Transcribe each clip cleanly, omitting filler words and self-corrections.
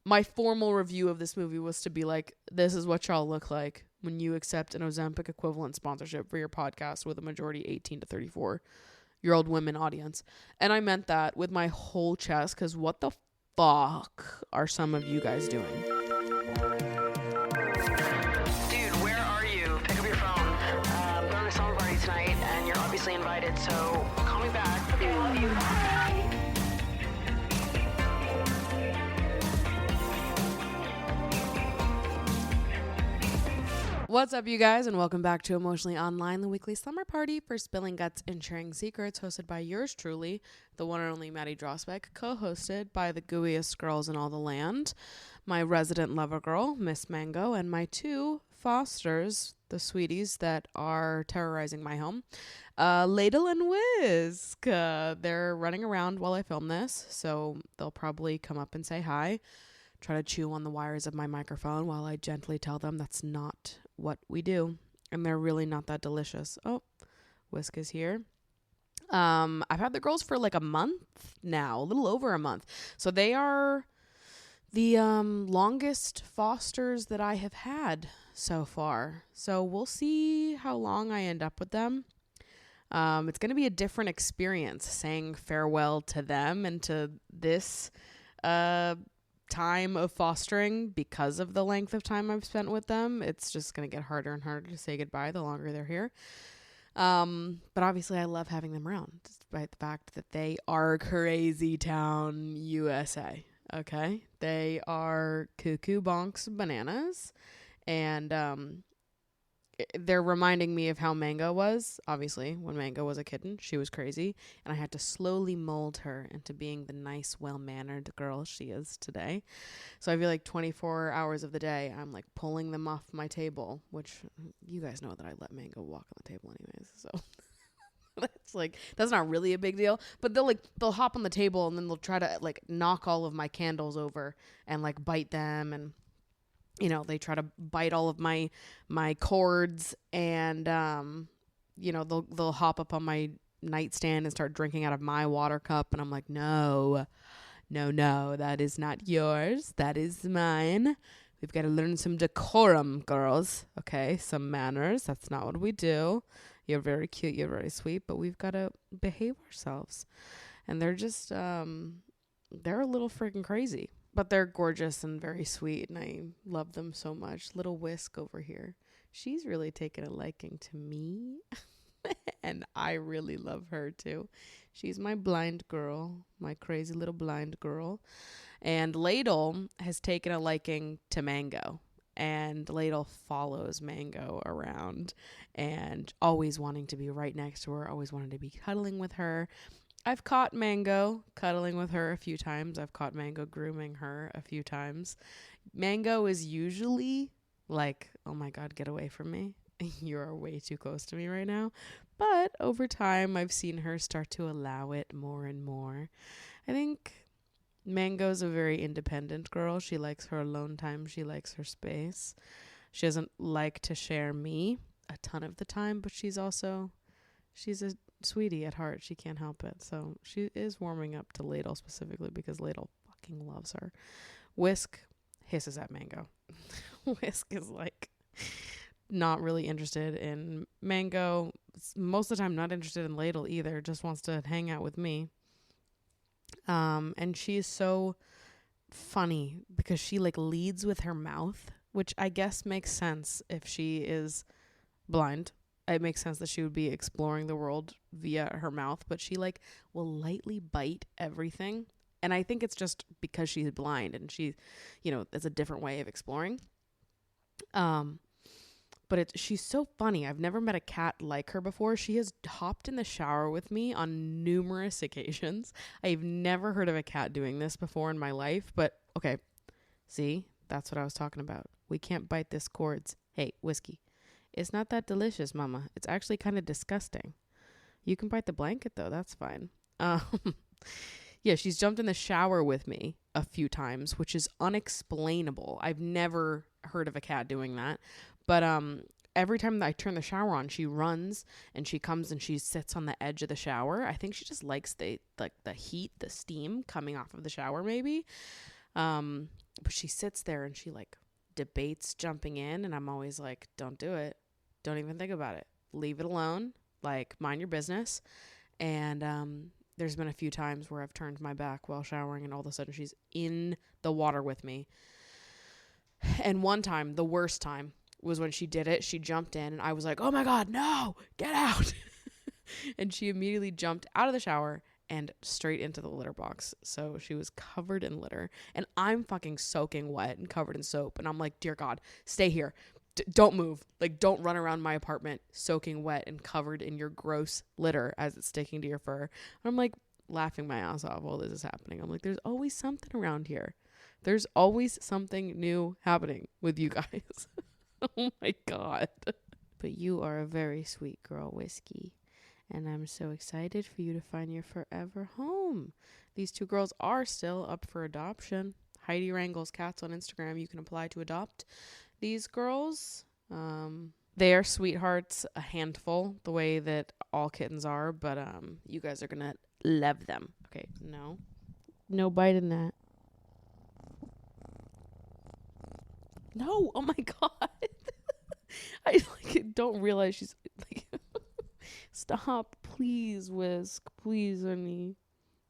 my formal review of this movie was to be like, this is what y'all look like when you accept an Ozempic equivalent sponsorship for your podcast with a majority 18 to 34-year-old women audience. And I meant that with my whole chest, because what the fuck are some of you guys doing? Dude, where are you? Pick up your phone. I'm going to a summer party tonight, and you're obviously invited, so call me back. Okay, love you. Bye. What's up, you guys, and welcome back to Emotionally Online, the weekly slumber party for spilling guts and sharing secrets, hosted by yours truly, the one and only Maddie Drosbeck, co-hosted by the gooeyest girls in all the land, my resident lover girl, Miss Mango, and my two fosters, the sweeties that are terrorizing my home, Ladle and Whisk. They're running around while I film this, so they'll probably come up and say hi, try to chew on the wires of my microphone while I gently tell them that's not what we do, and they're really not that delicious. Oh, Whisk is here. I've had the girls for like a month now, a little over a month, so they are the longest fosters that I have had so far, so we'll see how long I end up with them. It's going to be a different experience saying farewell to them and to this time of fostering because of the length of time I've spent with them. It's just going to get harder and harder to say goodbye the longer they're here. But obviously I love having them around, despite the fact that they are crazy town USA. Okay. They are cuckoo bonks bananas. And, they're reminding me of how Mango was. Obviously, when Mango was a kitten, she was crazy, and I had to slowly mold her into being the nice, well-mannered girl she is today. So I feel like 24 hours of the day, I'm like pulling them off my table, which you guys know that I let Mango walk on the table anyways. So that's like, that's not really a big deal, but they'll hop on the table and then they'll try to like knock all of my candles over and like bite them, and you know, they try to bite all of my cords, and you know, they'll hop up on my nightstand and start drinking out of my water cup, and I'm like, no, that is not yours, that is mine. We've got to learn some decorum, girls. Okay, some manners. That's not what we do. You're very cute, you're very sweet, but we've got to behave ourselves. And they're just they're a little freaking crazy. But they're gorgeous and very sweet, and I love them so much. Little Whisk over here, she's really taken a liking to me, and I really love her too. She's my blind girl, my crazy little blind girl. And Ladle has taken a liking to Mango, and Ladle follows Mango around and always wanting to be right next to her, always wanting to be cuddling with her. I've caught Mango cuddling with her a few times. I've caught Mango grooming her a few times. Mango is usually like, oh my God, get away from me. You're way too close to me right now. But over time, I've seen her start to allow it more and more. I think Mango's a very independent girl. She likes her alone time. She likes her space. She doesn't like to share me a ton of the time, but she's a sweetie at heart. She can't help it. So she is warming up to Ladle specifically because Ladle fucking loves her. Whisk hisses at Mango. Whisk is like not really interested in Mango. Most of the time not interested in Ladle either. Just wants to hang out with me. And she's so funny because she like leads with her mouth, which I guess makes sense if she is blind. It makes sense that she would be exploring the world via her mouth, but she like will lightly bite everything. And I think it's just because she's blind and she, you know, it's a different way of exploring. But she's so funny. I've never met a cat like her before. She has hopped in the shower with me on numerous occasions. I've never heard of a cat doing this before in my life, but okay. See, that's what I was talking about. We can't bite this cords. Hey, Whiskey. It's not that delicious, mama. It's actually kind of disgusting. You can bite the blanket, though. That's fine. Yeah, she's jumped in the shower with me a few times, which is unexplainable. I've never heard of a cat doing that. But every time that I turn the shower on, she runs and she comes and she sits on the edge of the shower. I think she just likes the heat, the steam coming off of the shower, maybe. But she sits there and she like debates jumping in, and I'm always like, don't do it. Don't even think about it. Leave it alone. Like, mind your business. And there's been a few times where I've turned my back while showering and all of a sudden she's in the water with me. And one time, the worst time, was when she did it. She jumped in and I was like, oh my God, no, get out. And she immediately jumped out of the shower and straight into the litter box. So she was covered in litter and I'm fucking soaking wet and covered in soap. And I'm like, dear God, stay here. Don't move. Like, don't run around my apartment soaking wet and covered in your gross litter as it's sticking to your fur. And I'm like laughing my ass off while this is happening. I'm like, there's always something around here. There's always something new happening with you guys. Oh my God. But you are a very sweet girl, Whiskey. And I'm so excited for you to find your forever home. These two girls are still up for adoption. Heidi Wrangles Cats on Instagram. You can apply to adopt these girls. They are sweethearts, a handful, the way that all kittens are. But you guys are going to love them. Okay, no biting that. No, oh my God. I like don't realize she's like stop, please, Whisk. Please, honey.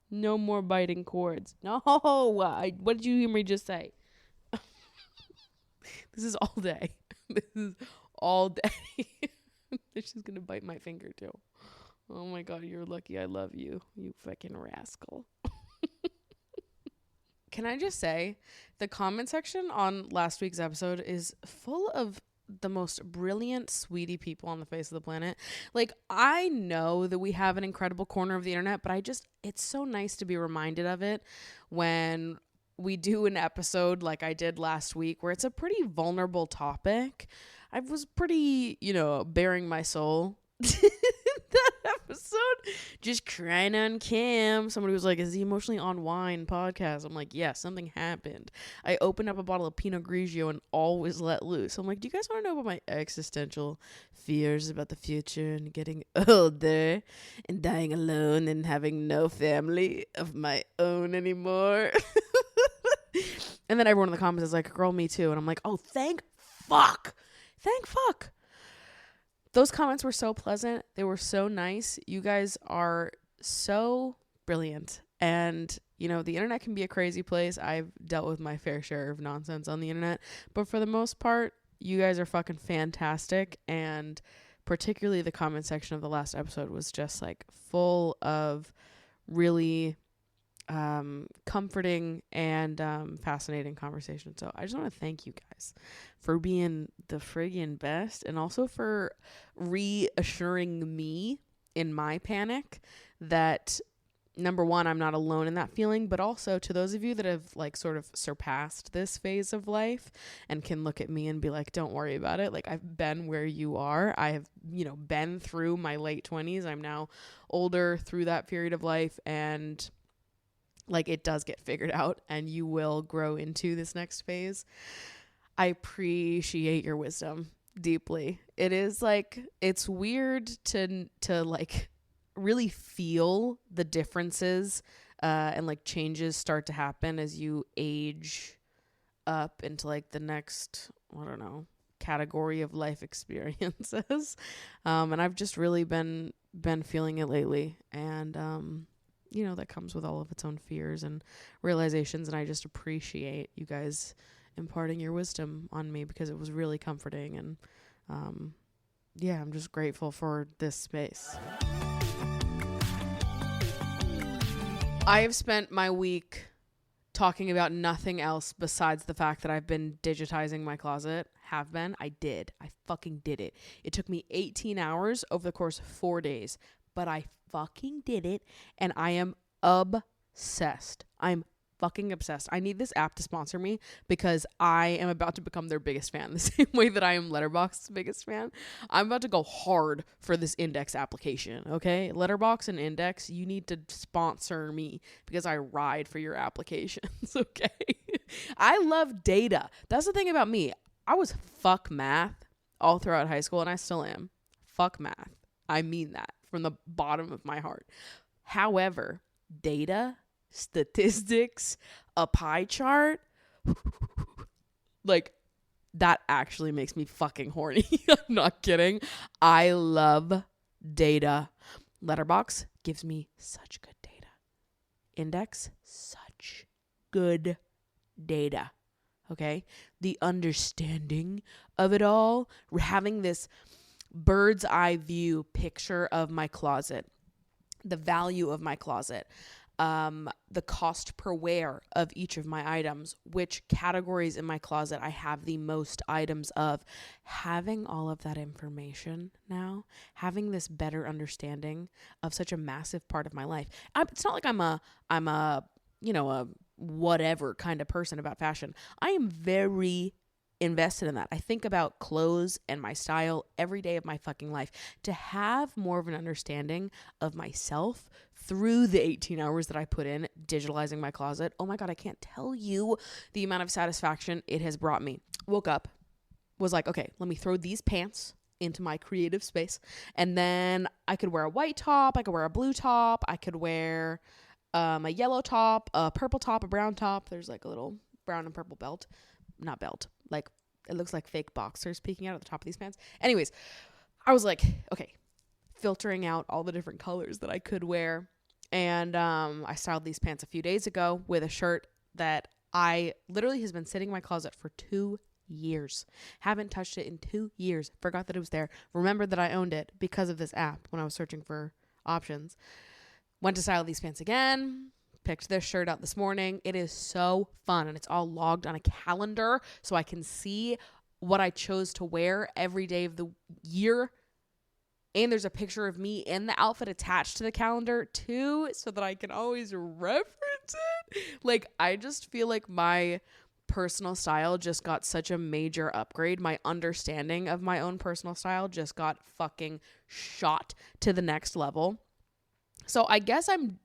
No more biting cords. No, what did you hear me just say? This is all day. This is all day. She's gonna bite my finger too. Oh my God, you're lucky I love you, you fucking rascal. Can I just say, the comment section on last week's episode is full of the most brilliant, sweetie people on the face of the planet. Like, I know that we have an incredible corner of the internet, but it's so nice to be reminded of it when we do an episode like I did last week, where it's a pretty vulnerable topic. I was pretty, bearing my soul. That episode, just crying on cam. Somebody was like, is the Emotionally on Wine podcast? I'm like, yeah, something happened. I opened up a bottle of Pinot Grigio and all was let loose. I'm like, do you guys want to know about my existential fears about the future and getting older and dying alone and having no family of my own anymore? And then everyone in the comments is like, girl, me too. And I'm like, oh, thank fuck. Those comments were so pleasant. They were so nice. You guys are so brilliant. And, the internet can be a crazy place. I've dealt with my fair share of nonsense on the internet. But for the most part, you guys are fucking fantastic. And particularly the comment section of the last episode was just like full of really comforting and fascinating conversation. So I just want to thank you guys for being the friggin' best, and also for reassuring me in my panic that, number one, I'm not alone in that feeling, but also to those of you that have like sort of surpassed this phase of life and can look at me and be like, don't worry about it. Like, I've been where you are. I have, been through my late 20s. I'm now older through that period of life, and like, it does get figured out and you will grow into this next phase. I appreciate your wisdom deeply. It is like, it's weird to like really feel the differences and like changes start to happen as you age up into like the next, I don't know, category of life experiences. And I've just really been feeling it lately. And, that comes with all of its own fears and realizations. And I just appreciate you guys imparting your wisdom on me, because it was really comforting. And I'm just grateful for this space. I have spent my week talking about nothing else besides the fact that I've been digitizing my closet. I fucking did it. It took me 18 hours over the course of 4 days, but I fucking did it, and I am obsessed. I'm fucking obsessed. I need this app to sponsor me, because I am about to become their biggest fan, the same way that I am Letterboxd's biggest fan. I'm about to go hard for this Index application, okay? Letterboxd and Index, you need to sponsor me, because I ride for your applications, okay? I love data. That's the thing about me. I was fuck math all throughout high school, and I still am. Fuck math. I mean that from the bottom of my heart. However, data, statistics, a pie chart, like, that actually makes me fucking horny. I'm not kidding. I love data. Letterbox gives me such good data. Index, such good data. Okay? The understanding of it all, having this bird's eye view picture of my closet, the value of my closet, the cost per wear of each of my items, which categories in my closet I have the most items of. Having all of that information now, having this better understanding of such a massive part of my life. It's not like I'm a whatever kind of person about fashion. I am very invested in that. I think about clothes and my style every day of my fucking life. To have more of an understanding of myself through the 18 hours that I put in digitalizing my closet. Oh my God, I can't tell you the amount of satisfaction it has brought me. Woke up, was like, okay, let me throw these pants into my creative space. And then I could wear a white top. I could wear a blue top. I could wear a yellow top, a purple top, a brown top. There's like a little brown and purple belt. Not belt. Like, it looks like fake boxers peeking out at the top of these pants. Anyways, I was like, okay, filtering out all the different colors that I could wear. And I styled these pants a few days ago with a shirt that I literally has been sitting in my closet for 2 years. Haven't touched it in 2 years. Forgot that it was there. Remembered that I owned it because of this app when I was searching for options. Went to style these pants again. Picked this shirt out this morning. It is so fun, and it's all logged on a calendar so I can see what I chose to wear every day of the year. And there's a picture of me in the outfit attached to the calendar too, so that I can always reference it. Like, I just feel like my personal style just got such a major upgrade. My understanding of my own personal style just got fucking shot to the next level. So I guess I'm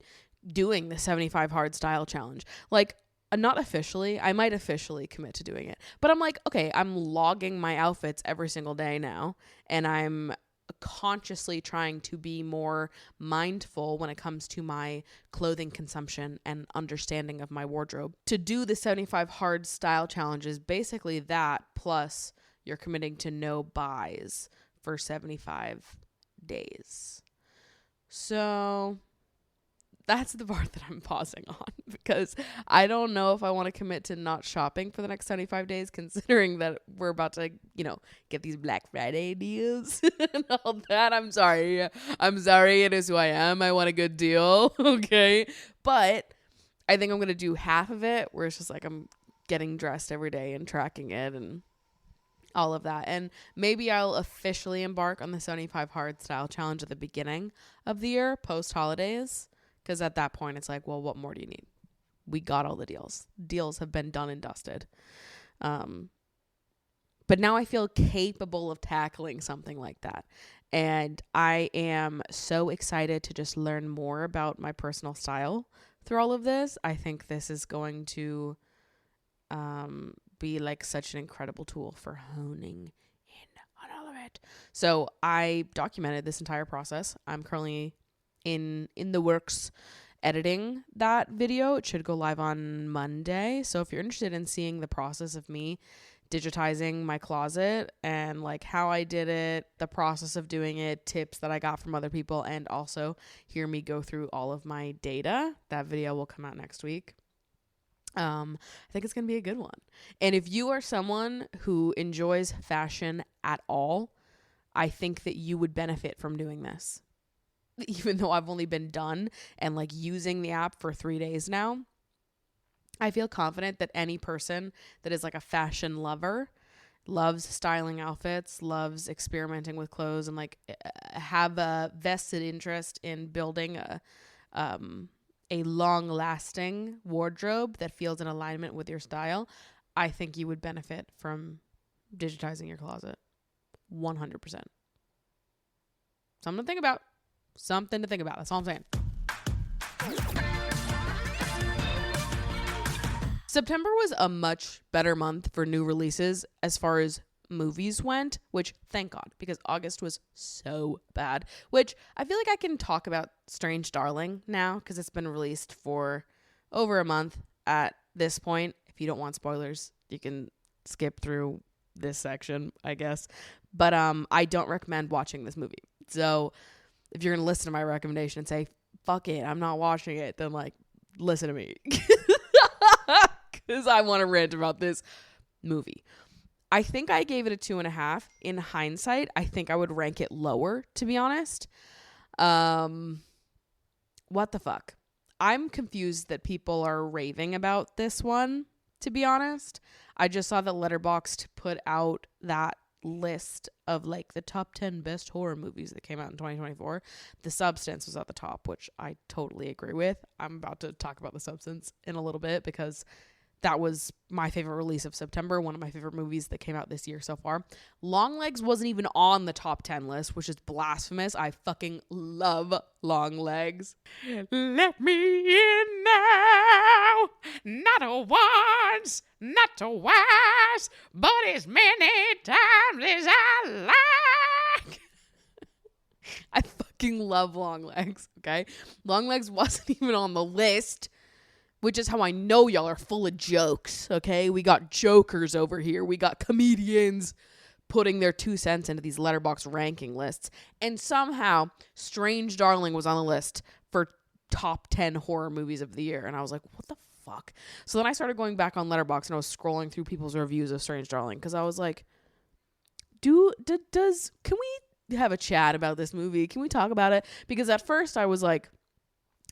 doing the 75 hard style challenge. Like, not officially. I might officially commit to doing it. But I'm like, okay, I'm logging my outfits every single day now. And I'm consciously trying to be more mindful when it comes to my clothing consumption and understanding of my wardrobe. To do the 75 hard style challenge is basically that, plus you're committing to no buys for 75 days. So that's the part that I'm pausing on, because I don't know if I want to commit to not shopping for the next 75 days, considering that we're about to, get these Black Friday deals and all that. I'm sorry. It is who I am. I want a good deal. Okay. But I think I'm going to do half of it where it's just like I'm getting dressed every day and tracking it and all of that. And maybe I'll officially embark on the 75 hard style challenge at the beginning of the year, post holidays. Because at that point, it's like, well, what more do you need? We got all the deals. Deals have been done and dusted. But now I feel capable of tackling something like that. And I am so excited to just learn more about my personal style through all of this. I think this is going to be like such an incredible tool for honing in on all of it. So I documented this entire process. I'm currently in the works editing that video. It should go live on Monday. So if you're interested in seeing the process of me digitizing my closet and like how I did it, the process of doing it, tips that I got from other people, and also hear me go through all of my data, that video will come out next week. I think it's going to be a good one. And if you are someone who enjoys fashion at all, I think that you would benefit from doing this. Even though I've only been done and like using the app for 3 days now, I feel confident that any person that is like a fashion lover, loves styling outfits, loves experimenting with clothes, and like have a vested interest in building a long-lasting wardrobe that feels in alignment with your style, I think you would benefit from digitizing your closet 100%. Something to think about. That's all I'm saying. September was a much better month for new releases as far as movies went, which thank God, because August was so bad, which I feel like I can talk about Strange Darling now because it's been released for over a month at this point. If you don't want spoilers, you can skip through this section, I guess. But I don't recommend watching this movie. So if you're going to listen to my recommendation and say, fuck it, I'm not watching it, then like, listen to me. Because I want to rant about this movie. I think I gave it a 2.5. In hindsight, I think I would rank it lower, to be honest. What the fuck? I'm confused that people are raving about this one, to be honest. I just saw that Letterboxd put out that list of like the top 10 best horror movies that came out in 2024. The Substance was at the top, which I totally agree with. I'm about to talk about The Substance in a little bit because that was my favorite release of September, one of my favorite movies that came out this year so far. Longlegs wasn't even on the top 10 list, which is blasphemous. I fucking love Longlegs. Let me in now, not a once, not twice, but as many times as I like. I fucking love Longlegs, okay? Longlegs wasn't even on the list, which is how I know y'all are full of jokes, okay? We got jokers over here. We got comedians putting their 2 cents into these Letterboxd ranking lists. And somehow, Strange Darling was on the list for top 10 horror movies of the year. And I was like, what the fuck? So then I started going back on Letterboxd and I was scrolling through people's reviews of Strange Darling because I was like, can we have a chat about this movie? Can we talk about it? Because at first I was like,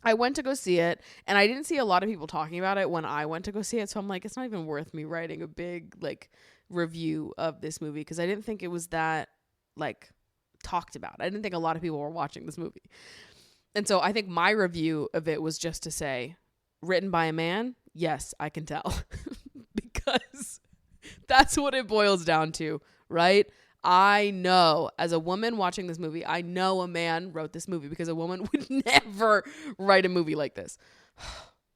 I went to go see it, and I didn't see a lot of people talking about it when I went to go see it, so I'm like, it's not even worth me writing a big, like, review of this movie, because I didn't think it was that, like, talked about. I didn't think a lot of people were watching this movie. And so I think my review of it was just to say, written by a man? Yes, I can tell. Because that's what it boils down to, right? I know, as a woman watching this movie, I know a man wrote this movie because a woman would never write a movie like this.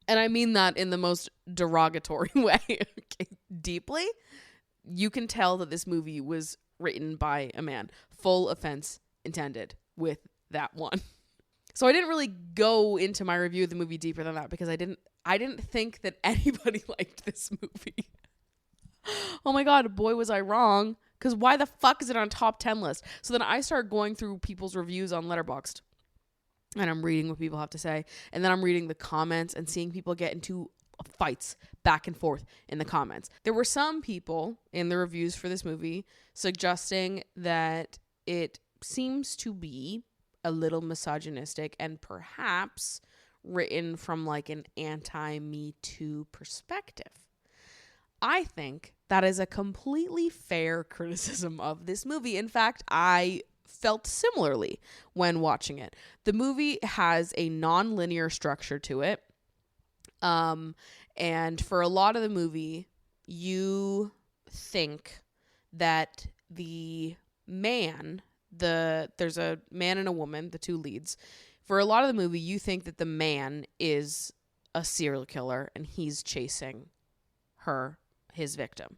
And I mean that in the most derogatory way. Okay? Deeply, you can tell that this movie was written by a man. Full offense intended with that one. So I didn't really go into my review of the movie deeper than that because I didn't think that anybody liked this movie. Oh my God, boy, was I wrong. Because why the fuck is it on top 10 list? So then I start going through people's reviews on Letterboxd. And I'm reading what people have to say. And then I'm reading the comments and seeing people get into fights back and forth in the comments. There were some people in the reviews for this movie suggesting that it seems to be a little misogynistic and perhaps written from like an anti-Me Too perspective. I think that is a completely fair criticism of this movie. In fact, I felt similarly when watching it. The movie has a non-linear structure to it. And for a lot of the movie, you think that the man, there's a man and a woman, the two leads. For a lot of the movie, you think that the man is a serial killer and he's chasing his victim.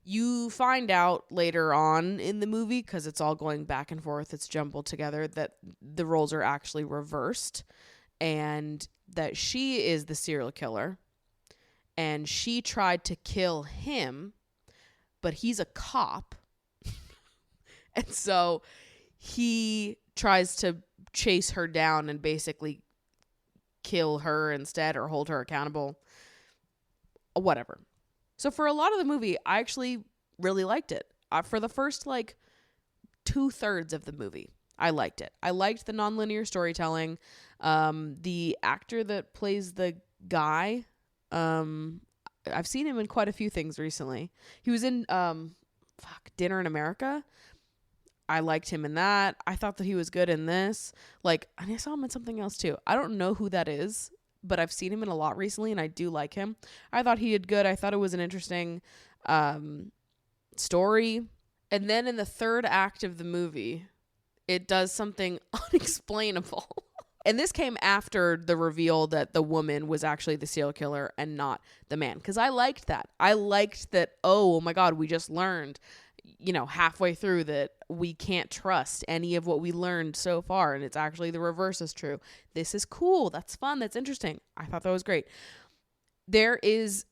You find out later on in the movie, because it's all going back and forth, it's jumbled together, that the roles are actually reversed and that she is the serial killer and she tried to kill him, but he's a cop. And so he tries to chase her down and basically kill her instead or hold her accountable. Whatever. So for a lot of the movie, I actually really liked it. For the first like 2/3 of the movie, I liked it. I liked the nonlinear storytelling. The actor that plays the guy, I've seen him in quite a few things recently. He was in Dinner in America. I liked him in that. I thought that he was good in this. Like, and I saw him in something else too. I don't know who that is, but I've seen him in a lot recently and I do like him. I thought he did good. I thought it was an interesting story. And then in the third act of the movie, it does something unexplainable. And this came after the reveal that the woman was actually the serial killer and not the man. Because I liked that. I liked that, oh my God, we just learned, halfway through that we can't trust any of what we learned so far. And it's actually the reverse is true. This is cool. That's fun. That's interesting. I thought that was great. There is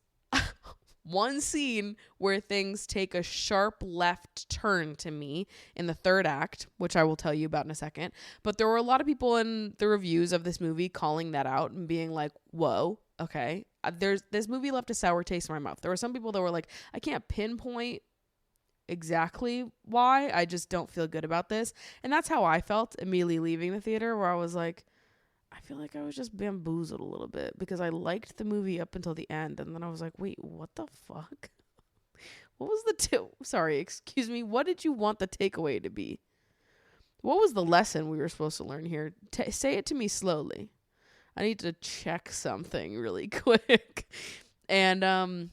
one scene where things take a sharp left turn to me in the third act, which I will tell you about in a second. But there were a lot of people in the reviews of this movie calling that out and being like, whoa, okay. This movie left a sour taste in my mouth. There were some people that were like, I can't pinpoint exactly why. I just don't feel good about this. And that's how I felt immediately leaving the theater, where I was like, I feel like I was just bamboozled a little bit because I liked the movie up until the end. And then I was like, wait, what the fuck? What was sorry, excuse me. What did you want the takeaway to be? What was the lesson we were supposed to learn here? Say it to me slowly. I need to check something really quick. And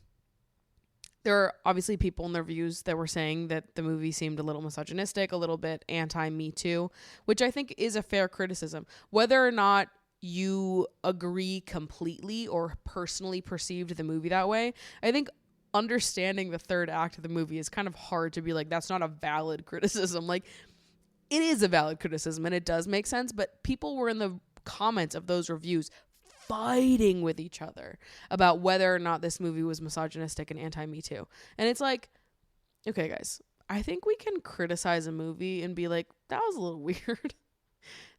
there are obviously people in their views that were saying that the movie seemed a little misogynistic, a little bit anti-Me Too, which I think is a fair criticism. Whether or not you agree completely or personally perceived the movie that way, I think understanding the third act of the movie is kind of hard to be like, that's not a valid criticism. Like, it is a valid criticism and it does make sense, but people were in the comments of those reviews fighting with each other about whether or not this movie was misogynistic and anti-Me Too. And it's like, okay, guys, I think we can criticize a movie and be like, that was a little weird.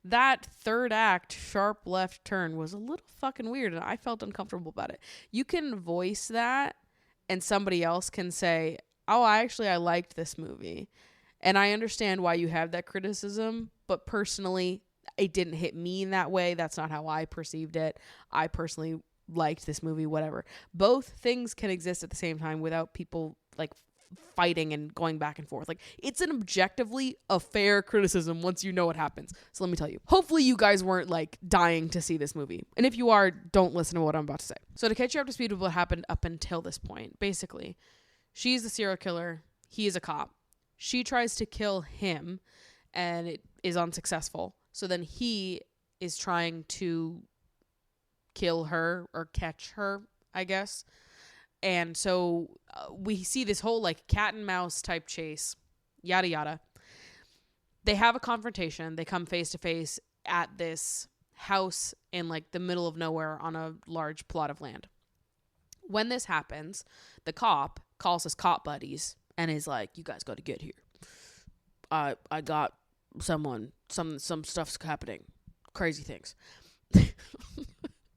That third act sharp left turn was a little fucking weird and I felt uncomfortable about it. You can voice that and somebody else can say, oh, I liked this movie. And I understand why you have that criticism, but personally, it didn't hit me in that way. That's not how I perceived it. I personally liked this movie, whatever. Both things can exist at the same time without people like fighting and going back and forth. Like, it's an objectively a fair criticism once you know what happens. So let me tell you, hopefully you guys weren't like dying to see this movie. And if you are, don't listen to what I'm about to say. So to catch you up to speed with what happened up until this point, basically, she's the serial killer. He is a cop. She tries to kill him and it is unsuccessful. So then he is trying to kill her or catch her, I guess. And so we see this whole like cat and mouse type chase, yada, yada. They have a confrontation. They come face to face at this house in like the middle of nowhere on a large plot of land. When this happens, the cop calls his cop buddies and is like, you guys got to get here. I got someone, some stuff's happening, crazy things.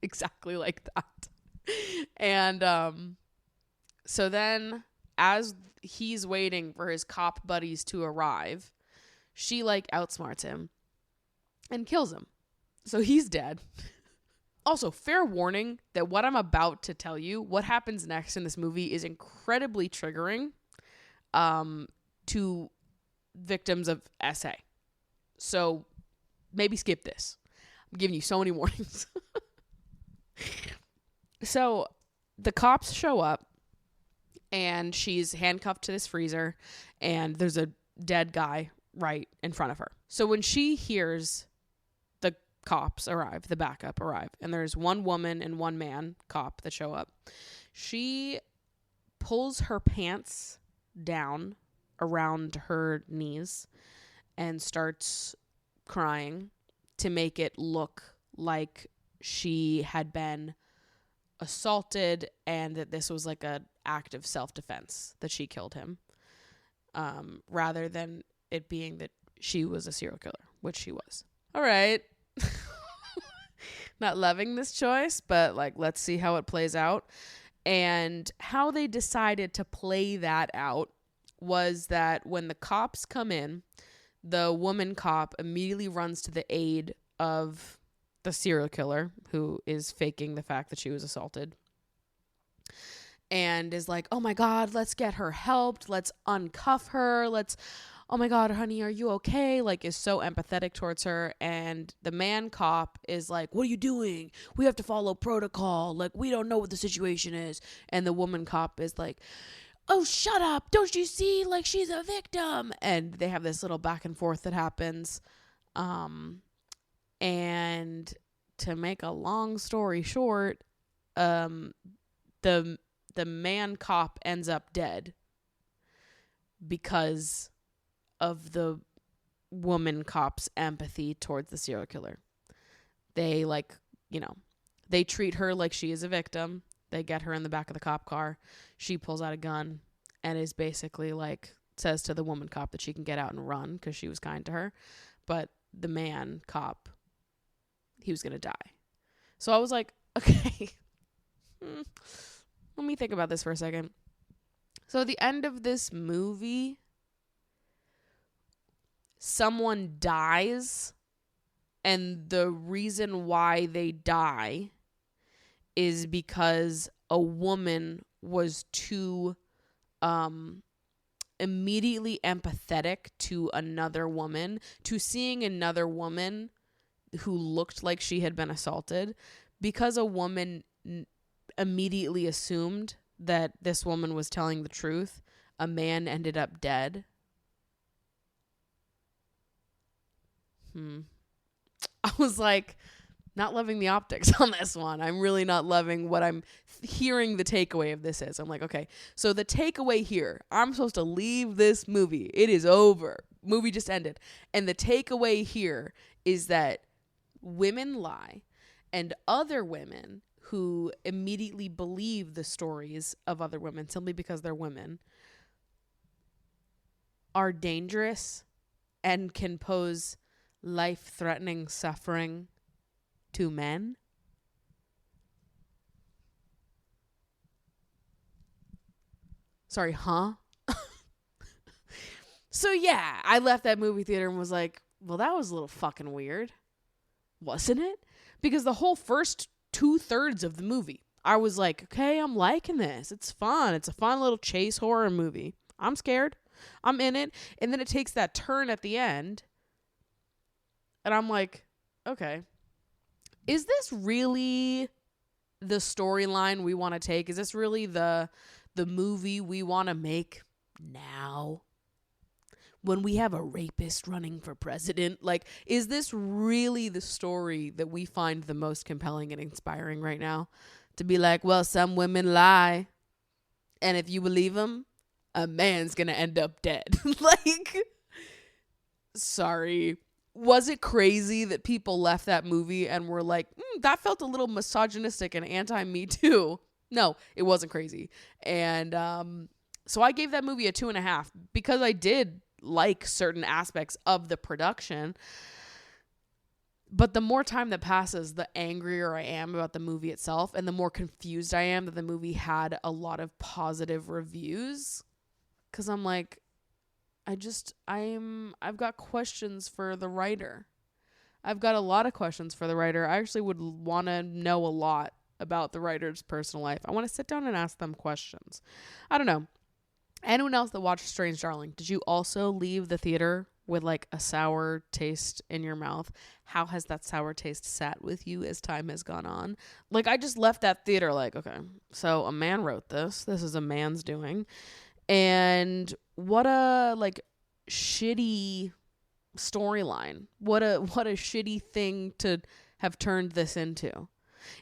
Exactly like that. And so then as he's waiting for his cop buddies to arrive, she like outsmarts him and kills him. So he's dead. Also, fair warning that what I'm about to tell you, what happens next in this movie, is incredibly triggering to victims of SA. So maybe skip this. I'm giving you so many warnings. So the cops show up and she's handcuffed to this freezer and there's a dead guy right in front of her. So when she hears the cops arrive, the backup arrive, and there's one woman and one man cop that show up, she pulls her pants down around her knees and starts crying to make it look like she had been assaulted and that this was like an act of self-defense that she killed him, rather than it being that she was a serial killer, which she was. All right. Not loving this choice, but like, let's see how it plays out. And how they decided to play that out was that when the cops come in, the woman cop immediately runs to the aid of the serial killer, who is faking the fact that she was assaulted, and is like, oh my God, let's get her helped. Let's uncuff her. Oh my God, honey, are you okay? Like, is so empathetic towards her. And the man cop is like, what are you doing? We have to follow protocol. Like, we don't know what the situation is. And the woman cop is like, oh, shut up. Don't you see? Like, she's a victim. And they have this little back and forth that happens. And to make a long story short, the man cop ends up dead because of the woman cop's empathy towards the serial killer. They they treat her like she is a victim. They get her in the back of the cop car. She pulls out a gun and is basically like, says to the woman cop that she can get out and run because she was kind to her. But the man cop, he was going to die. So I was like, okay, let me think about this for a second. So at the end of this movie, someone dies, and the reason why they die is because a woman was too immediately empathetic to another woman, to seeing another woman who looked like she had been assaulted, because a woman immediately assumed that this woman was telling the truth. A man ended up dead. I was like, not loving the optics on this one. I'm really not loving what I'm hearing the takeaway of this is. I'm like, okay, so the takeaway here, I'm supposed to leave this movie. It is over. Movie just ended. And the takeaway here is that women lie, and other women who immediately believe the stories of other women simply because they're women are dangerous and can pose life-threatening suffering to men. Sorry, huh? So yeah, I left that movie theater and was like, well, that was a little fucking weird. Wasn't it? Because the whole first 2/3 of the movie, I was like, okay, I'm liking this. It's fun. It's a fun little chase horror movie. I'm scared. I'm in it. And then it takes that turn at the end. And I'm like, okay, is this really the storyline we want to take? Is this really the movie we want to make now? When we have a rapist running for president? Like, is this really the story that we find the most compelling and inspiring right now? To be like, well, some women lie, and if you believe them, a man's gonna end up dead. Like, sorry. Was it crazy that people left that movie and were like, that felt a little misogynistic and anti-Me Too? No, it wasn't crazy. And so I gave that movie a 2.5 because I did like certain aspects of the production. But the more time that passes, the angrier I am about the movie itself, and the more confused I am that the movie had a lot of positive reviews. Because I'm like, I've got questions for the writer. I've got a lot of questions for the writer. I actually would want to know a lot about the writer's personal life. I want to sit down and ask them questions. I don't know. Anyone else that watched Strange Darling, did you also leave the theater with like a sour taste in your mouth? How has that sour taste sat with you as time has gone on? Like, I just left that theater like, okay, so a man wrote this. This is a man's doing. And what a like shitty storyline. What a shitty thing to have turned this into.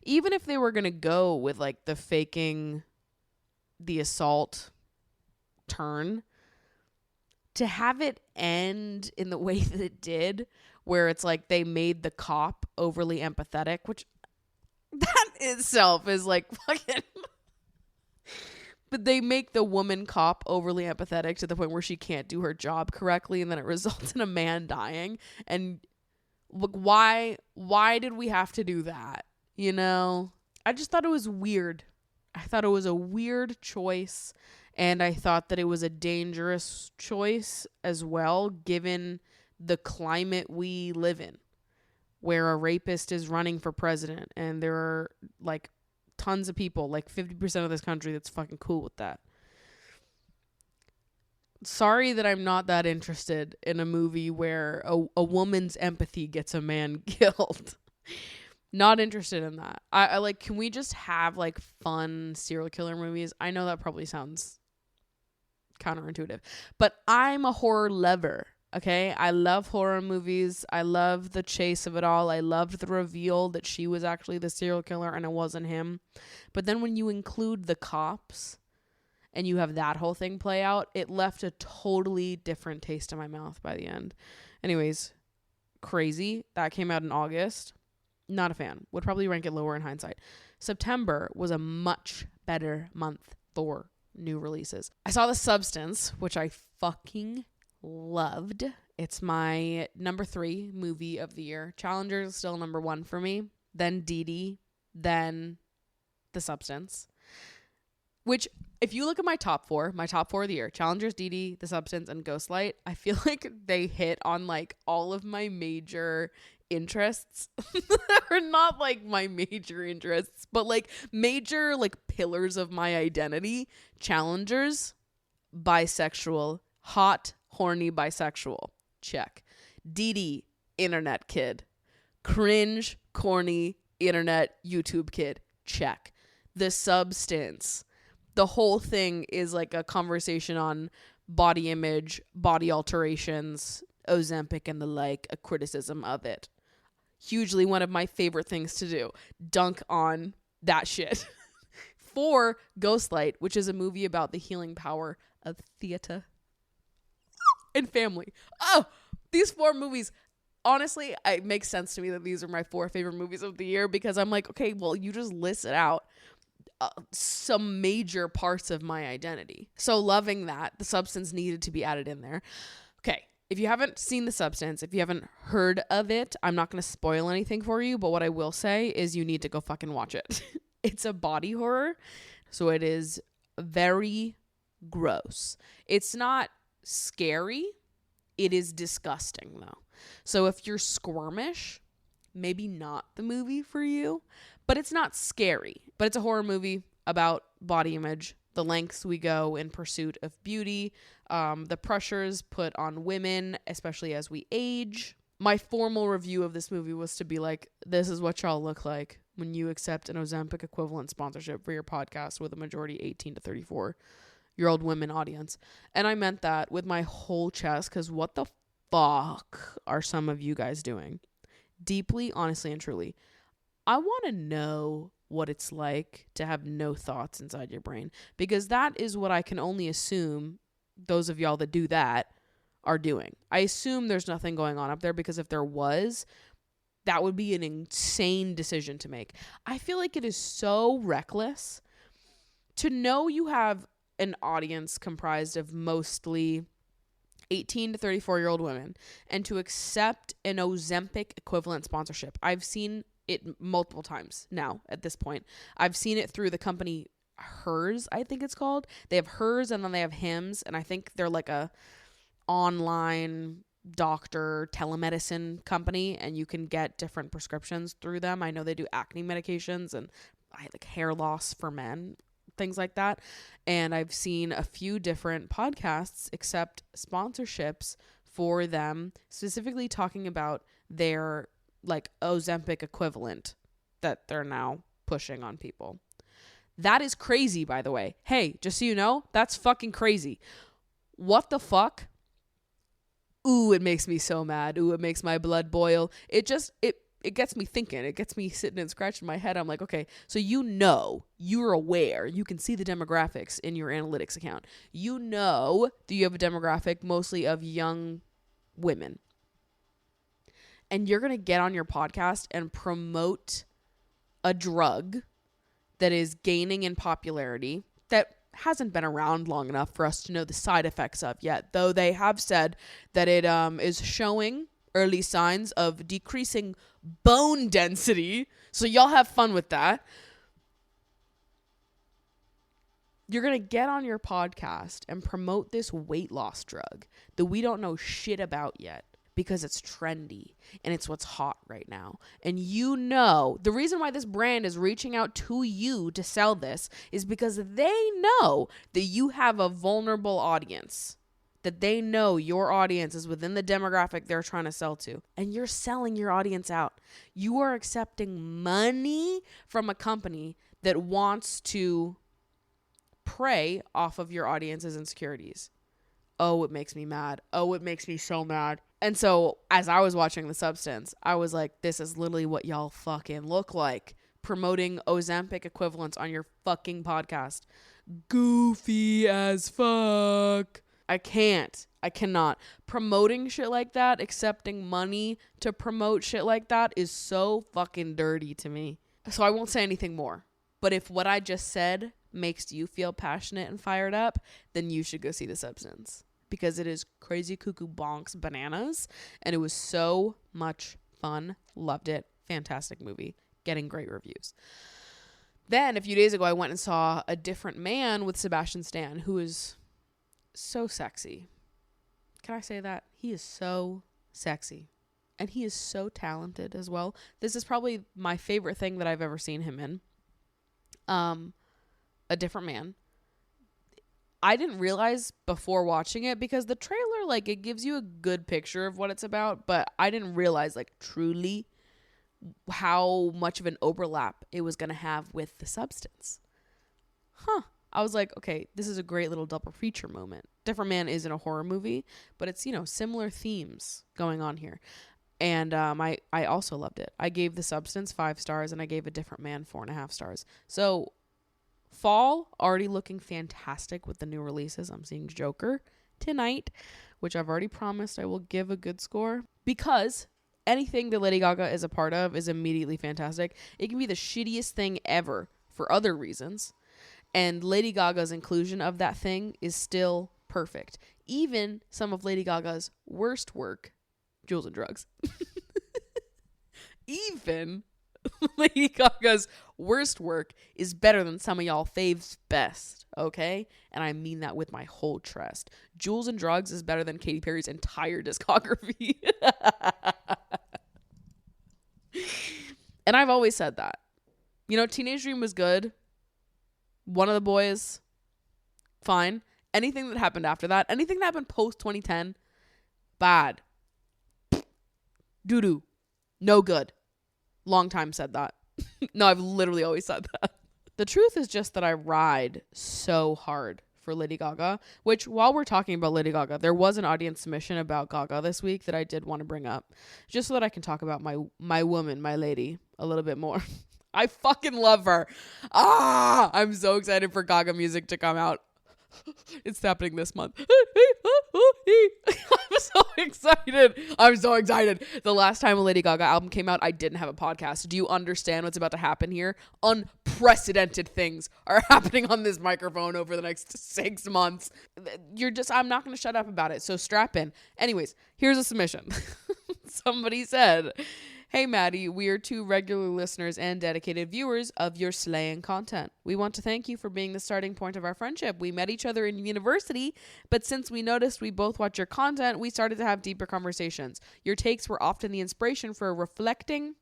Even if they were going to go with like the faking the assault turn, to have it end in the way that it did, where it's like they made the cop overly empathetic, which that itself is like fucking but they make the woman cop overly empathetic to the point where she can't do her job correctly, and then it results in a man dying. And look, why did we have to do that? You know, I just thought it was weird. I thought it was a weird choice, and I thought that it was a dangerous choice as well, given the climate we live in, where a rapist is running for president, and there are like tons of people, like 50% of this country, that's fucking cool with that. Sorry that I'm not that interested in a movie where a woman's empathy gets a man killed. Not interested in that. I like, can we just have like fun serial killer movies? I know that probably sounds counterintuitive, but I'm a horror lover. Okay, I love horror movies. I love the chase of it all. I loved the reveal that she was actually the serial killer and it wasn't him. But then when you include the cops and you have that whole thing play out, it left a totally different taste in my mouth by the end. Anyways, Crazy, that came out in August. Not a fan. Would probably rank it lower in hindsight. September was a much better month for new releases. I saw The Substance, which I fucking loved. It's my number 3 movie of the year. Challenger is still number 1 for me. Then Dee Dee. Then The Substance. Which, if you look at my top 4 of the year, Challengers, Dee Dee, The Substance, and Ghostlight, I feel like they hit on like all of my major interests. Or not like my major interests, but like major like pillars of my identity. Challengers, bisexual, hot, horny bisexual. Check. Dee Dee, internet kid. Cringe, corny, internet YouTube kid. Check. The Substance. The whole thing is like a conversation on body image, body alterations, Ozempic and the like, a criticism of it. Hugely one of my favorite things to do. Dunk on that shit. 4, Ghostlight, which is a movie about the healing power of theater and family. Oh, these 4 movies. Honestly, it makes sense to me that these are my 4 favorite movies of the year because I'm like, okay, well, you just listed out some major parts of my identity. So loving that. The Substance needed to be added in there. Okay. If you haven't seen The Substance, if you haven't heard of it, I'm not going to spoil anything for you, but what I will say is you need to go fucking watch it. It's a body horror, so it is very gross. It's not scary. It is disgusting, though. So if you're squirmish, maybe not the movie for you, but it's not scary. But it's a horror movie about body image, the lengths we go in pursuit of beauty, the pressures put on women, especially as we age. My formal review of this movie was to be like, this is what y'all look like when you accept an Ozempic equivalent sponsorship for your podcast with a majority 18 to 34-year-old women audience. And I meant that with my whole chest, because what the fuck are some of you guys doing? Deeply, honestly, and truly, I want to know what it's like to have no thoughts inside your brain, because that is what I can only assume those of y'all that do that are doing. I assume there's nothing going on up there, because if there was, that would be an insane decision to make. I feel like it is so reckless to know you have an audience comprised of mostly 18 to 34-year-old women and to accept an Ozempic equivalent sponsorship. I've seen it multiple times now at this point. I've seen it through the company Hers, I think it's called. They have Hers and then they have Hims, and I think they're like a online doctor telemedicine company, and you can get different prescriptions through them. I know they do acne medications and like hair loss for men, things like that. And I've seen a few different podcasts accept sponsorships for them, specifically talking about their like Ozempic equivalent that they're now pushing on people. That is crazy, by the way. Hey, just so you know, that's fucking crazy. What the fuck? Ooh, it makes me so mad. Ooh, it makes my blood boil. It gets me thinking. It gets me sitting and scratching my head. I'm like, okay, so you're aware. You can see the demographics in your analytics account. You know that you have a demographic mostly of young women. And you're going to get on your podcast and promote a drug that is gaining in popularity, that hasn't been around long enough for us to know the side effects of yet, though they have said that it is showing early signs of decreasing bone density. So y'all have fun with that. You're going to get on your podcast and promote this weight loss drug that we don't know shit about yet, because it's trendy and it's what's hot right now. And you know, the reason why this brand is reaching out to you to sell this is because they know that you have a vulnerable audience, that they know your audience is within the demographic they're trying to sell to. And you're selling your audience out. You are accepting money from a company that wants to prey off of your audience's insecurities. Oh, it makes me mad. Oh, it makes me so mad. And so as I was watching The Substance, I was like, this is literally what y'all fucking look like, promoting Ozempic equivalents on your fucking podcast. Goofy as fuck. I cannot. Promoting shit like that, accepting money to promote shit like that is so fucking dirty to me. So I won't say anything more. But if what I just said makes you feel passionate and fired up, then you should go see The Substance. Because it is crazy cuckoo bonks bananas. And it was so much fun. Loved it. Fantastic movie. Getting great reviews. Then a few days ago, I went and saw A Different Man with Sebastian Stan, who is so sexy. Can I say that? He is so sexy. And he is so talented as well. This is probably my favorite thing that I've ever seen him in. A Different Man. I didn't realize before watching it, because the trailer, like, it gives you a good picture of what it's about, but I didn't realize, like, truly how much of an overlap it was going to have with The Substance. I was like, okay, this is a great little double feature moment. Different Man isn't a horror movie, but it's, similar themes going on here. And I also loved it. I gave The Substance 5 stars, and I gave A Different Man 4.5 stars. So fall already looking fantastic with the new releases. I'm seeing Joker tonight, which I've already promised I will give a good score, because anything that Lady Gaga is a part of is immediately fantastic. It can be the shittiest thing ever for other reasons, and Lady Gaga's inclusion of that thing is still perfect. Even some of Lady Gaga's worst work, Jewels and Drugs. Even Lady Gaga's worst work is better than some of y'all faves' best, okay? And I mean that with my whole chest. Jewels and Drugs is better than Katy Perry's entire discography. And I've always said that. Teenage Dream was good. One of the Boys, fine. Anything that happened after that, anything that happened post 2010, bad. Doo-doo. No good. Long time said that. No, I've literally always said that. The truth is just that I ride so hard for Lady Gaga, which, while we're talking about Lady Gaga, there was an audience submission about Gaga this week that I did want to bring up, just so that I can talk about my woman, my lady, a little bit more. I fucking love her. I'm so excited for Gaga music to come out. It's happening this month. I'm so excited. The last time a Lady Gaga album came out, I didn't have a podcast. Do you understand what's about to happen here? Unprecedented things are happening on this microphone over the next 6 months. I'm not going to shut up about it. So strap in. Anyways, here's a submission. Somebody said, "Hey Maddie, we are 2 regular listeners and dedicated viewers of your slaying content. We want to thank you for being the starting point of our friendship. We met each other in university, but since we noticed we both watch your content, we started to have deeper conversations. Your takes were often the inspiration for reflecting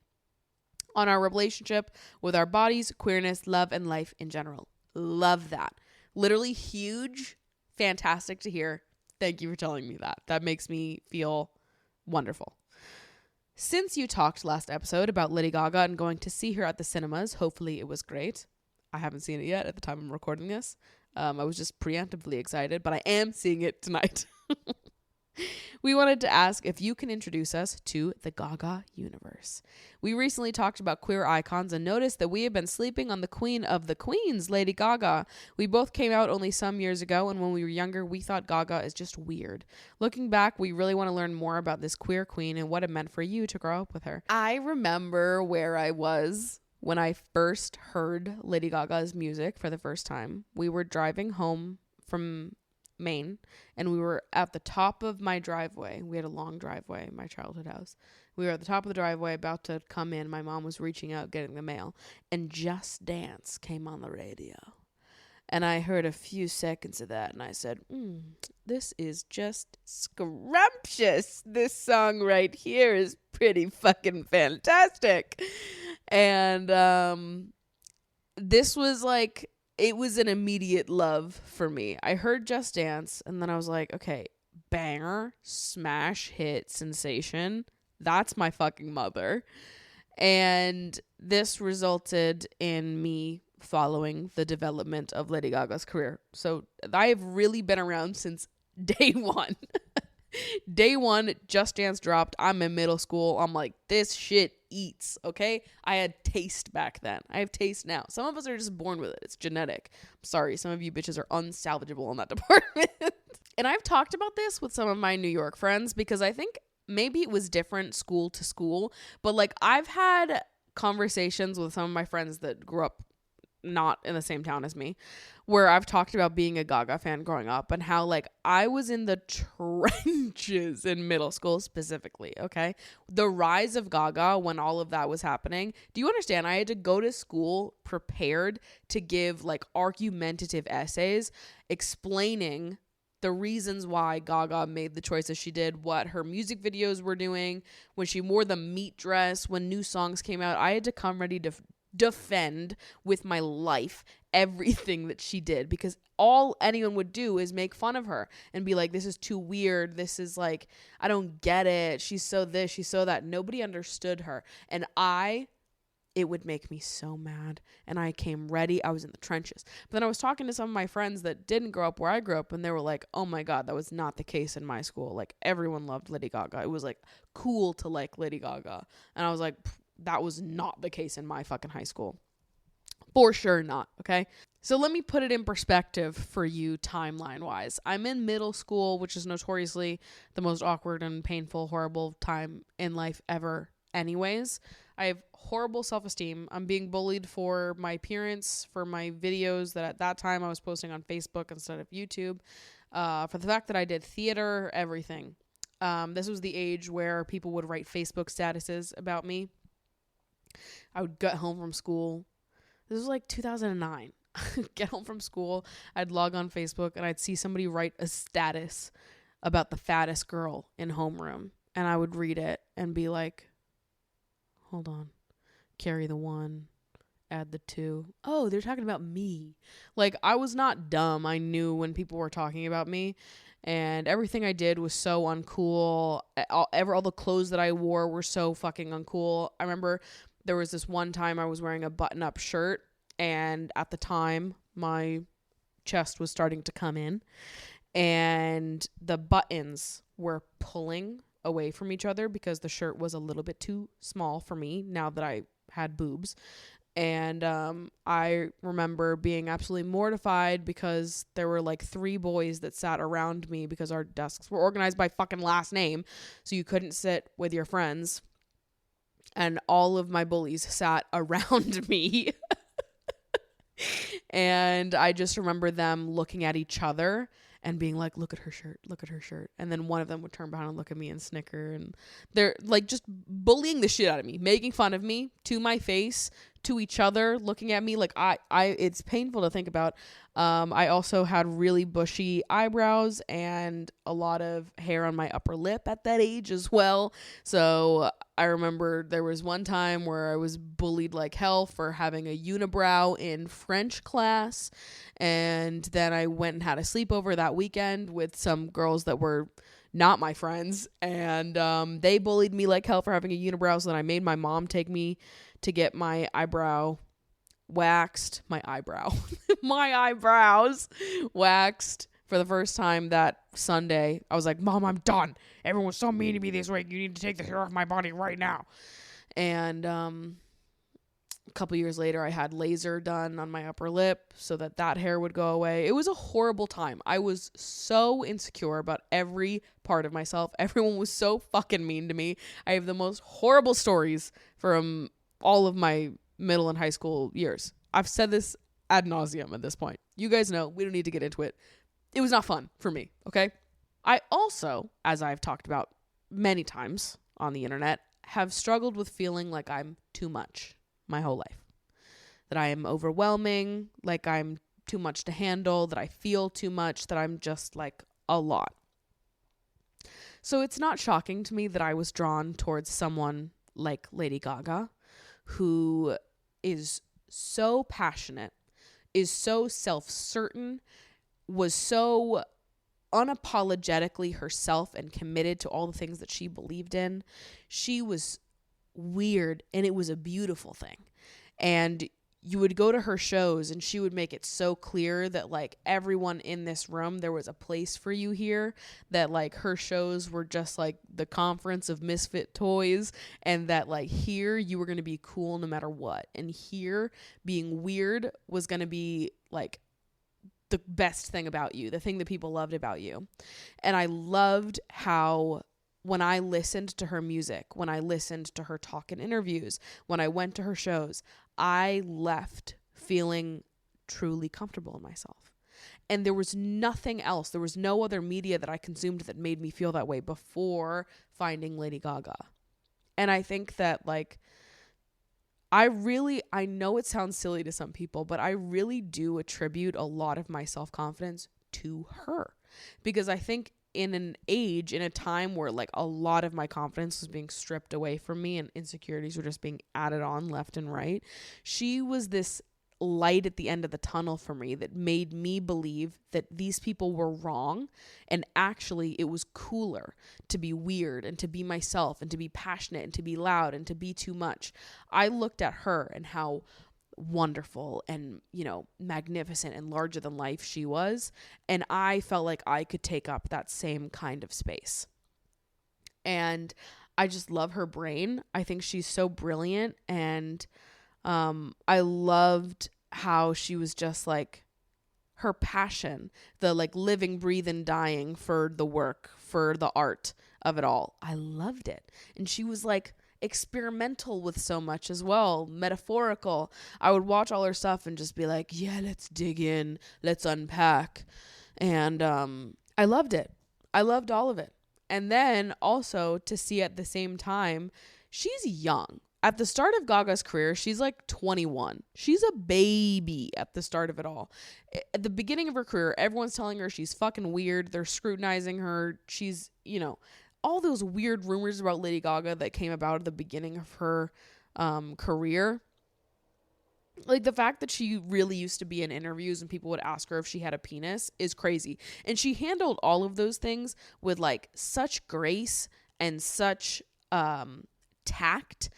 on our relationship with our bodies, queerness, love, and life in general." Love that. Literally huge. Fantastic to hear. Thank you for telling me that. That makes me feel wonderful. Since you talked last episode about Lady Gaga and going to see her at the cinemas, hopefully it was great. I haven't seen it yet at the time I'm recording this. I was just preemptively excited, but I am seeing it tonight. We wanted to ask if you can introduce us to the Gaga universe. We recently talked about queer icons and noticed that we have been sleeping on the queen of the queens, Lady Gaga. We both came out only some years ago, and when we were younger, we thought Gaga is just weird. Looking back, we really want to learn more about this queer queen and what it meant for you to grow up with her. I remember where I was when I first heard Lady Gaga's music for the first time. We were driving home from Maine, and we were at the top of my driveway. We had a long driveway in my childhood house. We were at the top of the driveway about to come in. My mom was reaching out getting the mail, and Just Dance came on the radio, and I heard a few seconds of that, and I said, this is just scrumptious. This song right here is pretty fucking fantastic. And this was like, it was an immediate love for me. I heard Just Dance, and then I was like, okay, banger, smash, hit, sensation. That's my fucking mother. And this resulted in me following the development of Lady Gaga's career. So I have really been around since day one. Day one, Just Dance dropped. I'm in middle school. I'm like, this shit eats, okay? I had taste back then. I have taste now. Some of us are just born with it. It's genetic. I'm sorry. Some of you bitches are unsalvageable in that department. And I've talked about this with some of my New York friends because I think maybe it was different school to school, but like I've had conversations with some of my friends that grew up not in the same town as me, where I've talked about being a Gaga fan growing up and how like I was in the trenches in middle school specifically, okay? The rise of Gaga when all of that was happening. Do you understand? I had to go to school prepared to give like argumentative essays explaining the reasons why Gaga made the choices she did, what her music videos were doing, when she wore the meat dress, when new songs came out. I had to come ready to defend with my life everything that she did, because all anyone would do is make fun of her and be like, this is too weird, this is like, I don't get it, she's so this, she's so that. Nobody understood her, and it would make me so mad, and I came ready. I was in the trenches. But then I was talking to some of my friends that didn't grow up where I grew up, and they were like, oh my God, that was not the case in my school. Like, everyone loved Lady Gaga. It was like cool to like Lady Gaga. And I was like, that was not the case in my fucking high school. For sure not, okay? So let me put it in perspective for you timeline-wise. I'm in middle school, which is notoriously the most awkward and painful, horrible time in life ever anyways. I have horrible self-esteem. I'm being bullied for my appearance, for my videos that at that time I was posting on Facebook instead of YouTube, for the fact that I did theater, everything. This was the age where people would write Facebook statuses about me. I would get home from school. This was like 2009. Get home from school. I'd log on Facebook and I'd see somebody write a status about the fattest girl in homeroom. And I would read it and be like, hold on. Carry the 1. Add the 2. Oh, they're talking about me. Like, I was not dumb. I knew when people were talking about me. And everything I did was so uncool. All the clothes that I wore were so fucking uncool. I remember there was this one time I was wearing a button-up shirt, and at the time, my chest was starting to come in, and the buttons were pulling away from each other because the shirt was a little bit too small for me now that I had boobs. And I remember being absolutely mortified because there were like 3 boys that sat around me because our desks were organized by fucking last name, so you couldn't sit with your friends. And all of my bullies sat around me. And I just remember them looking at each other and being like, look at her shirt, look at her shirt. And then one of them would turn behind and look at me and snicker. And they're like just bullying the shit out of me, making fun of me to my face, to each other, looking at me like it's painful to think about. I also had really bushy eyebrows and a lot of hair on my upper lip at that age as well. So I remember there was one time where I was bullied like hell for having a unibrow in French class. And then I went and had a sleepover that weekend with some girls that were not my friends. And they bullied me like hell for having a unibrow. So then I made my mom take me to get my eyebrows waxed for the first time that Sunday. I was like, Mom, I'm done. Everyone was so mean to me this week. You need to take the hair off my body right now. And a couple years later, I had laser done on my upper lip so that hair would go away. It was a horrible time. I was so insecure about every part of myself. Everyone was so fucking mean to me. I have the most horrible stories from all of my middle and high school years. I've said this ad nauseum at this point. You guys know, we don't need to get into it. It was not fun for me, okay? I also, as I've talked about many times on the internet, have struggled with feeling like I'm too much my whole life. That I am overwhelming, like I'm too much to handle, that I feel too much, that I'm just like a lot. So it's not shocking to me that I was drawn towards someone like Lady Gaga, who is so passionate, is so self-certain, was so unapologetically herself and committed to all the things that she believed in. She was weird, and it was a beautiful thing. And you would go to her shows and she would make it so clear that like everyone in this room, there was a place for you here, that like her shows were just like the conference of misfit toys, and that like here you were going to be cool no matter what. And here being weird was going to be like the best thing about you, the thing that people loved about you. And I loved how when I listened to her music, when I listened to her talk in interviews, when I went to her shows, I left feeling truly comfortable in myself. And there was nothing else. There was no other media that I consumed that made me feel that way before finding Lady Gaga. And I think that, like, I know it sounds silly to some people, but I really do attribute a lot of my self-confidence to her. Because I think in a time where like a lot of my confidence was being stripped away from me and insecurities were just being added on left and right, she was this light at the end of the tunnel for me that made me believe that these people were wrong, and actually it was cooler to be weird and to be myself and to be passionate and to be loud and to be too much. I looked at her and how wonderful and, you know, magnificent and larger than life she was, and I felt like I could take up that same kind of space. And I just love her brain. I think she's so brilliant, and I loved how she was just like, her passion, the like living, breathing, dying for the work, for the art of it all. I loved it. And she was like experimental with so much as well, metaphorical. I would watch all her stuff and just be like, yeah, let's dig in, let's unpack. And I loved it. I loved all of it. And then also to see at the same time, she's young. At the start of Gaga's career, she's like 21. She's a baby at the start of it all. At the beginning of her career, everyone's telling her she's fucking weird. They're scrutinizing her. She's, you know, all those weird rumors about Lady Gaga that came about at the beginning of her career. Like the fact that she really used to be in interviews and people would ask her if she had a penis is crazy. And she handled all of those things with like such grace and such tact.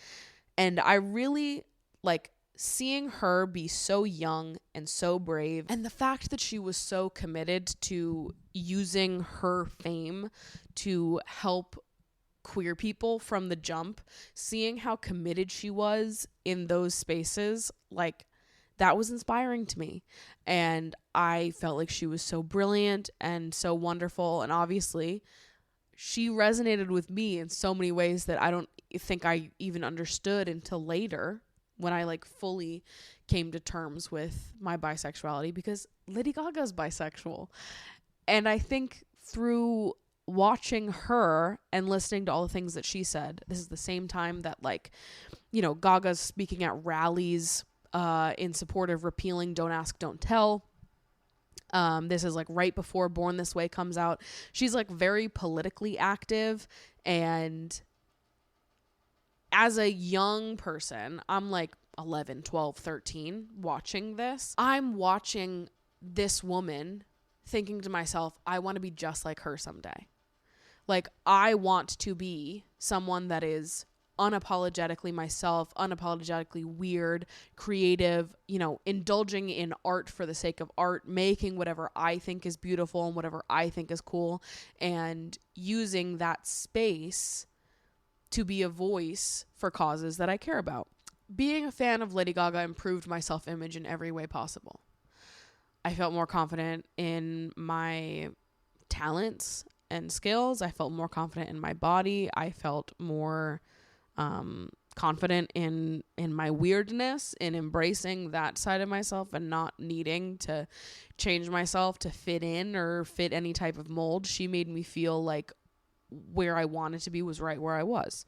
And I really like seeing her be so young and so brave, and the fact that she was so committed to using her fame to help queer people from the jump, seeing how committed she was in those spaces, like that was inspiring to me. And I felt like she was so brilliant and so wonderful. And obviously she resonated with me in so many ways that I don't think I even understood until later, when I like fully came to terms with my bisexuality, because Lady Gaga's bisexual. And I think through watching her and listening to all the things that she said, this is the same time that, like, you know, Gaga's speaking at rallies in support of repealing Don't Ask, Don't Tell. This is like right before Born This Way comes out. She's like very politically active, and as a young person, I'm like 11, 12, 13 watching this. I'm watching this woman thinking to myself, I want to be just like her someday. Like, I want to be someone that is unapologetically myself, unapologetically weird, creative, you know, indulging in art for the sake of art, making whatever I think is beautiful and whatever I think is cool, and using that space to be a voice for causes that I care about. Being a fan of Lady Gaga improved my self-image in every way possible. I felt more confident in my talents and skills. I felt more confident in my body. I felt more confident in my weirdness, in embracing that side of myself and not needing to change myself to fit in or fit any type of mold. She made me feel like where I wanted to be was right where I was.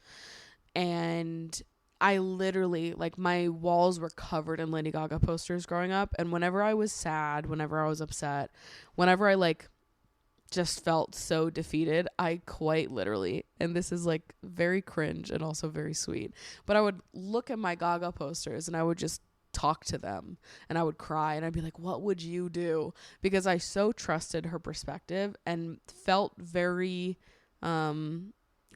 And I literally, like, my walls were covered in Lady Gaga posters growing up. And whenever I was sad, whenever I was upset, whenever I like just felt so defeated, I quite literally, and this is like very cringe and also very sweet, but I would look at my Gaga posters and I would just talk to them and I would cry and I'd be like, what would you do? Because I so trusted her perspective and felt very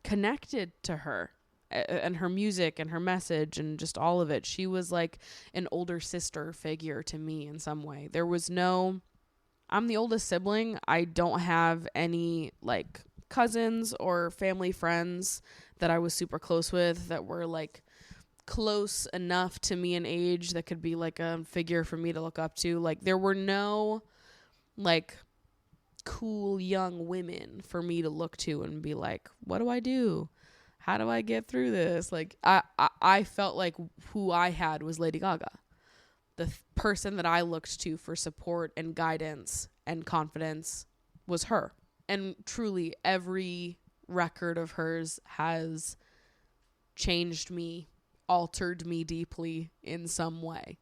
connected to her and her music and her message and just all of it. She was like an older sister figure to me in some way. There was no, I'm the oldest sibling. I don't have any like cousins or family friends that I was super close with that were like close enough to me in age that could be like a figure for me to look up to. Like, there were no like cool young women for me to look to and be like, what do I do? How do I get through this? Like I felt like who I had was Lady Gaga. The person that I looked to for support and guidance and confidence was her. And truly every record of hers has changed me, altered me deeply in some way.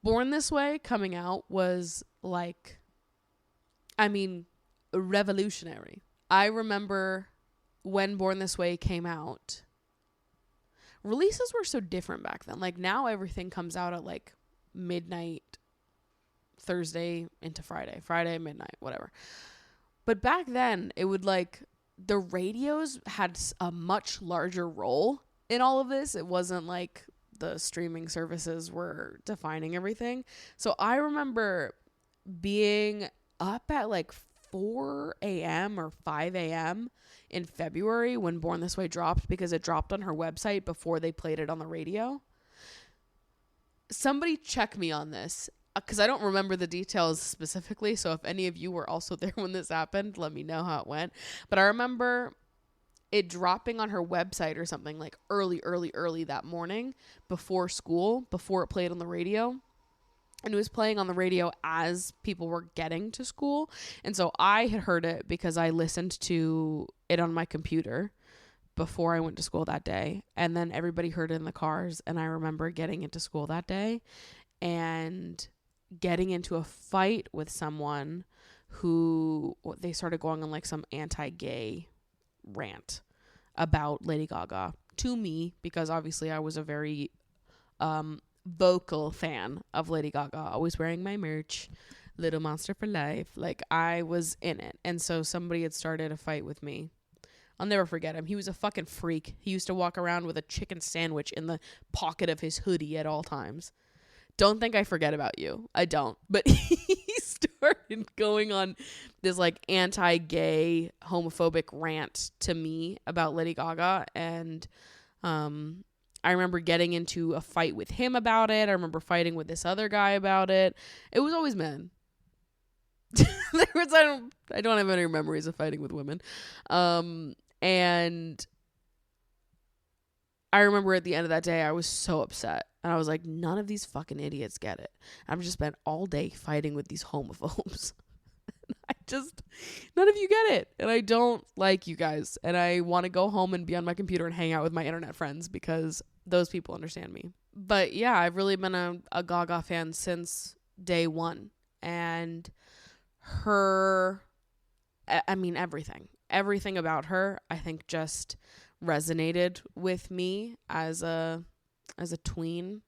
Born This Way coming out was like, I mean, revolutionary. I remember when Born This Way came out, releases were so different back then. Like now everything comes out at like midnight, Thursday into Friday, midnight, whatever. But back then it would like, the radios had a much larger role in all of this. It wasn't like the streaming services were defining everything. So I remember being up at like 4 a.m. or 5 a.m. in February when Born This Way dropped, because it dropped on her website before they played it on the radio. Somebody check me on this, because I don't remember the details specifically. So if any of you were also there when this happened, let me know how it went. But I remember it dropping on her website or something like early that morning before school, before it played on the radio. And it was playing on the radio as people were getting to school. And so I had heard it because I listened to it on my computer before I went to school that day. And then everybody heard it in the cars. And I remember getting into school that day and getting into a fight with someone who they started going on like some anti-gay rant about Lady Gaga to me, because obviously I was a very vocal fan of Lady Gaga, always wearing my merch, Little Monster for Life. Like I was in it. And so somebody had started a fight with me. I'll never forget him. He was a fucking freak. He used to walk around with a chicken sandwich in the pocket of his hoodie at all times. Don't think I forget about you. I don't. But he started going on this like anti-gay homophobic rant to me about Lady Gaga. And I remember getting into a fight with him about it. I remember fighting with this other guy about it. It was always men. I don't have any memories of fighting with women. And I remember at the end of that day, I was so upset. And I was like, none of these fucking idiots get it. I've just spent all day fighting with these homophobes. None of you get it. And I don't like you guys. And I want to go home and be on my computer and hang out with my internet friends because those people understand me. But yeah, I've really been a Gaga fan since day one. And her, I mean, everything about her, I think just resonated with me as a tween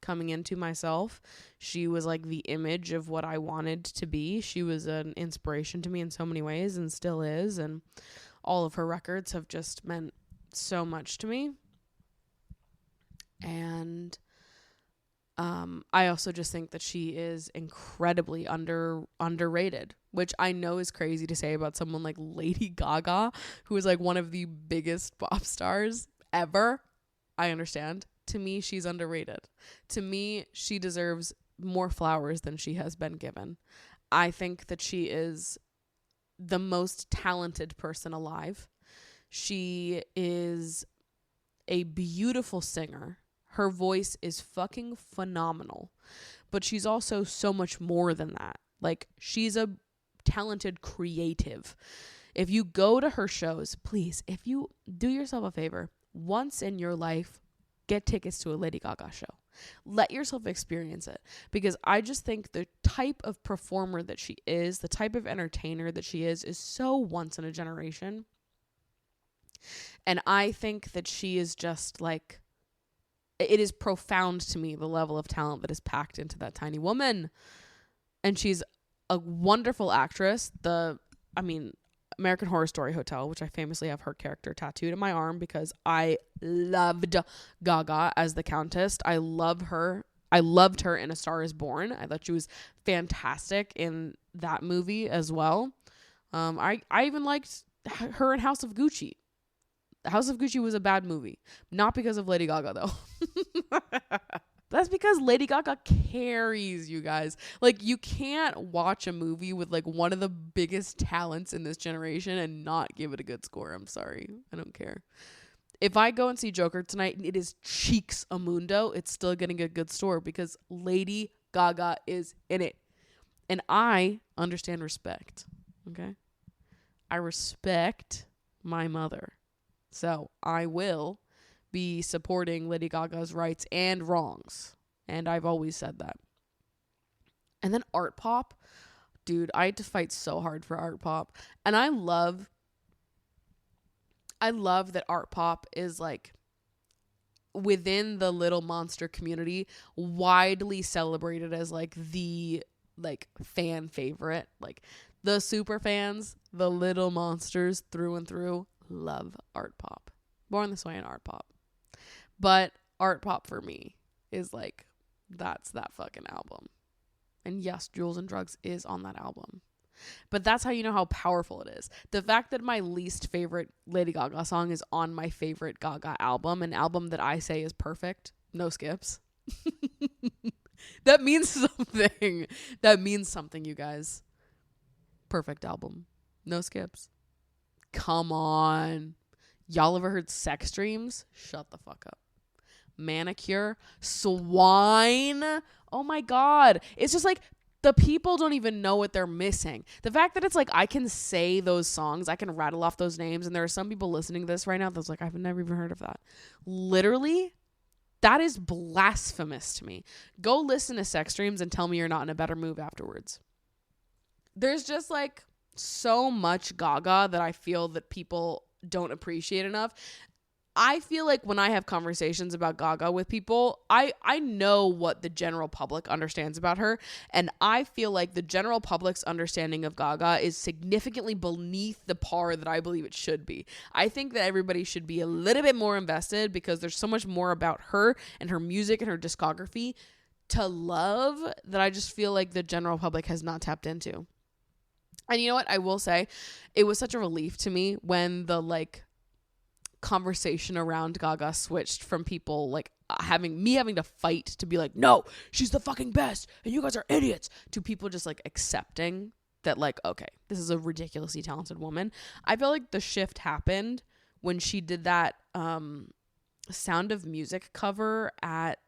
coming into myself. She was like the image of what I wanted to be. She was an inspiration to me in so many ways and still is. And all of her records have just meant so much to me. And I also just think that she is incredibly underrated, which I know is crazy to say about someone like Lady Gaga, who is like one of the biggest pop stars ever. I understand. To me, she's underrated. To me, she deserves more flowers than she has been given. I think that she is the most talented person alive. She is a beautiful singer. Her voice is fucking phenomenal. But she's also so much more than that. Like, she's a talented creative. If you go to her shows, please, if you do yourself a favor, once in your life, get tickets to a Lady Gaga show. Let yourself experience it. Because I just think the type of performer that she is, the type of entertainer that she is so once in a generation. And I think that she is just like, it is profound to me, the level of talent that is packed into that tiny woman. And she's a wonderful actress. American Horror Story Hotel, which I famously have her character tattooed on my arm because I loved Gaga as the Countess. I loved her in A Star Is Born. I thought she was fantastic in that movie as well. I even liked her in House of Gucci. House of Gucci was a bad movie. Not because of Lady Gaga, though. That's because Lady Gaga carries, you guys. Like, you can't watch a movie with like one of the biggest talents in this generation and not give it a good score. I'm sorry. I don't care. If I go and see Joker tonight and it is Cheeks Amundo, it's still getting a good score because Lady Gaga is in it. And I understand respect. Okay? I respect my mother. So I will be supporting Lady Gaga's rights and wrongs. And I've always said that. And then art pop. Dude, I had to fight so hard for art pop. And I love that art pop is like within the Little Monster community widely celebrated as like the like fan favorite. Like the super fans, the Little Monsters through and through love art pop. Born This Way in art pop. But art pop for me is like, that's that fucking album. And yes, Jewels and Drugs is on that album. But that's how you know how powerful it is. The fact that my least favorite Lady Gaga song is on my favorite Gaga album, an album that I say is perfect, no skips. That means something. That means something, you guys. Perfect album. No skips. Come on. Y'all ever heard Sex Dreams? Shut the fuck up. Manicure, Swine. Oh my God. It's just like the people don't even know what they're missing. The fact that it's like I can say those songs, I can rattle off those names, and there are some people listening to this right now that's like, I've never even heard of that. Literally, that is blasphemous to me. Go listen to Sex Dreams and tell me you're not in a better mood afterwards. There's just like so much Gaga that I feel that people don't appreciate enough. I feel like when I have conversations about Gaga with people, I know what the general public understands about her. And I feel like the general public's understanding of Gaga is significantly beneath the par that I believe it should be. I think that everybody should be a little bit more invested because there's so much more about her and her music and her discography to love that I just feel like the general public has not tapped into. And you know what? I will say it was such a relief to me when the like conversation around Gaga switched from people like having to fight to be like, no, she's the fucking best and you guys are idiots, to people just like accepting that like, okay, this is a ridiculously talented woman. I feel like the shift happened when she did that Sound of Music cover at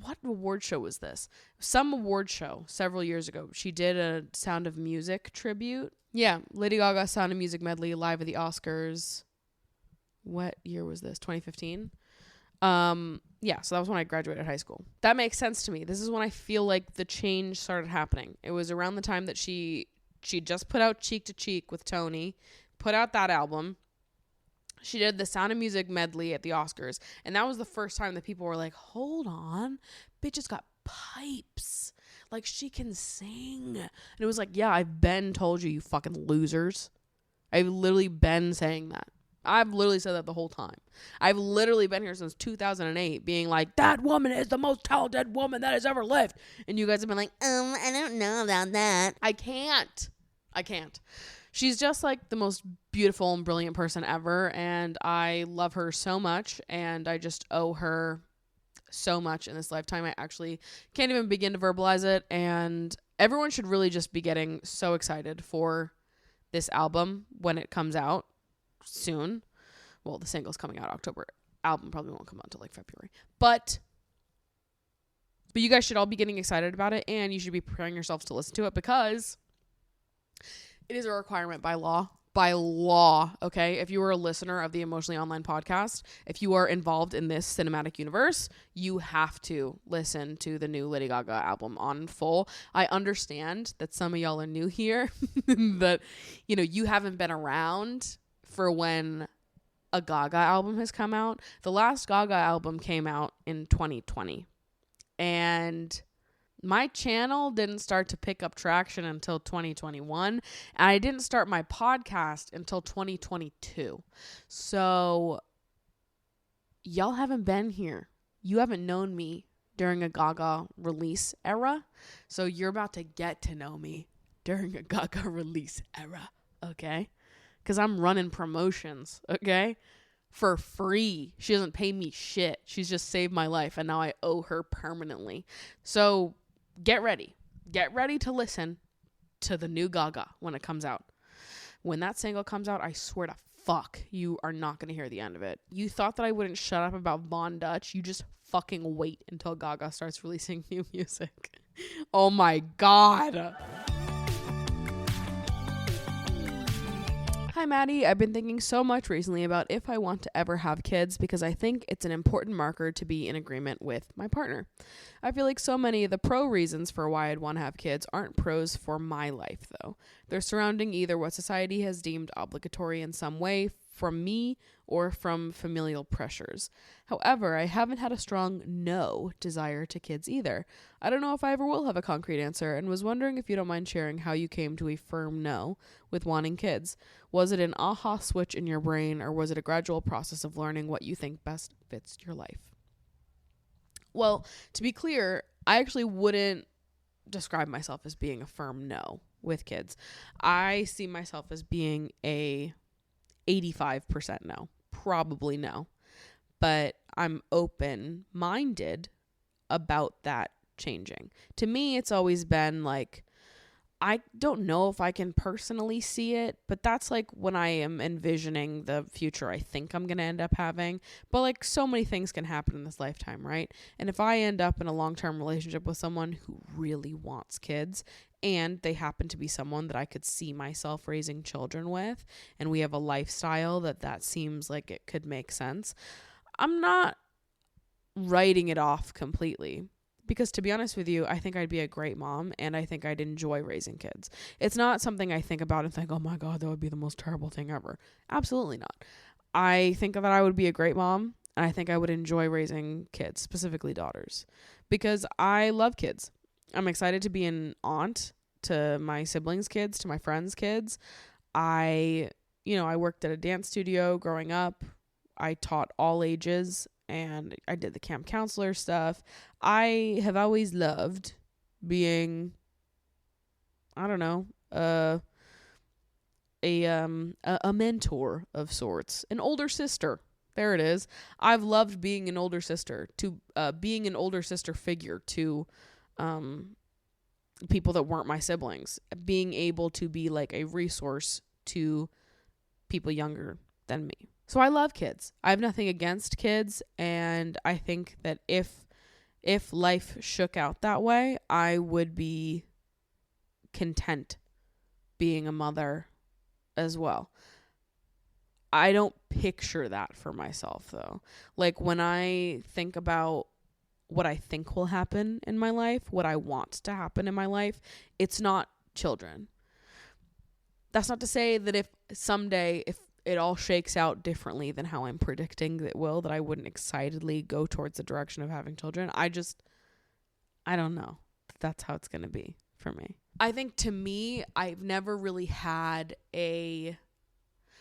what award show was this? Some award show several years ago. She did a Sound of Music tribute. Yeah, Lady Gaga Sound of Music medley live at the Oscars. What year was this? 2015? Yeah, so that was when I graduated high school. That makes sense to me. This is when I feel like the change started happening. It was around the time that she just put out Cheek to Cheek with Tony, put out that album. She did the Sound of Music medley at the Oscars. And that was the first time that people were like, hold on, bitch has got pipes. Like, she can sing. And it was like, yeah, I've been told you fucking losers. I've literally been saying that. I've literally said that the whole time. I've literally been here since 2008 being like, that woman is the most talented woman that has ever lived. And you guys have been like, I don't know about that. I can't. She's just like the most beautiful and brilliant person ever. And I love her so much. And I just owe her so much in this lifetime. I actually can't even begin to verbalize it. And everyone should really just be getting so excited for this album when it comes out soon. Well, the single's coming out October. Album probably won't come out until like February. But you guys should all be getting excited about it. And you should be preparing yourselves to listen to it because it is a requirement by law. By law, okay? If you are a listener of the Emotionally Online podcast, if you are involved in this cinematic universe, you have to listen to the new Lady Gaga album on full. I understand that some of y'all are new here, that, you know, you haven't been around for when a Gaga album has come out. The last Gaga album came out in 2020. And my channel didn't start to pick up traction until 2021, and I didn't start my podcast until 2022. So y'all haven't been here. You haven't known me during a Gaga release era. So you're about to get to know me during a Gaga release era, okay? Because I'm running promotions, okay? for free. She doesn't pay me shit. She's just saved my life, and now I owe her permanently. So get ready. Get ready to listen to the new Gaga when it comes out. When that single comes out, I swear to fuck, you are not going to hear the end of it. You thought that I wouldn't shut up about Von Dutch. You just fucking wait until Gaga starts releasing new music. Oh my God. Hi, Maddie. I've been thinking so much recently about if I want to ever have kids because I think it's an important marker to be in agreement with my partner. I feel like so many of the pro reasons for why I'd want to have kids aren't pros for my life, though. They're surrounding either what society has deemed obligatory in some way from me or from familial pressures. However, I haven't had a strong no desire to kids either. I don't know if I ever will have a concrete answer and was wondering if you don't mind sharing how you came to a firm no with wanting kids. Was it an aha switch in your brain, or was it a gradual process of learning what you think best fits your life? Well, to be clear, I actually wouldn't describe myself as being a firm no with kids. I see myself as being a 85% no, probably no, but I'm open-minded about that changing. To me, it's always been like, I don't know if I can personally see it, but that's like when I am envisioning the future I think I'm going to end up having. But like so many things can happen in this lifetime, right? And if I end up in a long-term relationship with someone who really wants kids and they happen to be someone that I could see myself raising children with, and we have a lifestyle that seems like it could make sense, I'm not writing it off completely. Because to be honest with you, I think I'd be a great mom and I think I'd enjoy raising kids. It's not something I think about and think, oh my God, that would be the most terrible thing ever. Absolutely not. I think that I would be a great mom and I think I would enjoy raising kids, specifically daughters, because I love kids. I'm excited to be an aunt to my siblings' kids, to my friends' kids. I worked at a dance studio growing up. I taught all ages. And I did the camp counselor stuff. I have always loved being, I don't know, a mentor of sorts, an older sister. There it is. I've loved being an older sister, being an older sister figure to people that weren't my siblings, being able to be like a resource to people younger than me. So I love kids. I have nothing against kids, and I think that if life shook out that way, I would be content being a mother as well. I don't picture that for myself, though. Like when I think about what I think will happen in my life, what I want to happen in my life, it's not children. That's not to say that if someday, if it all shakes out differently than how I'm predicting that it will, that I wouldn't excitedly go towards the direction of having children. I don't know. That's how it's going to be for me. I think to me, I've never been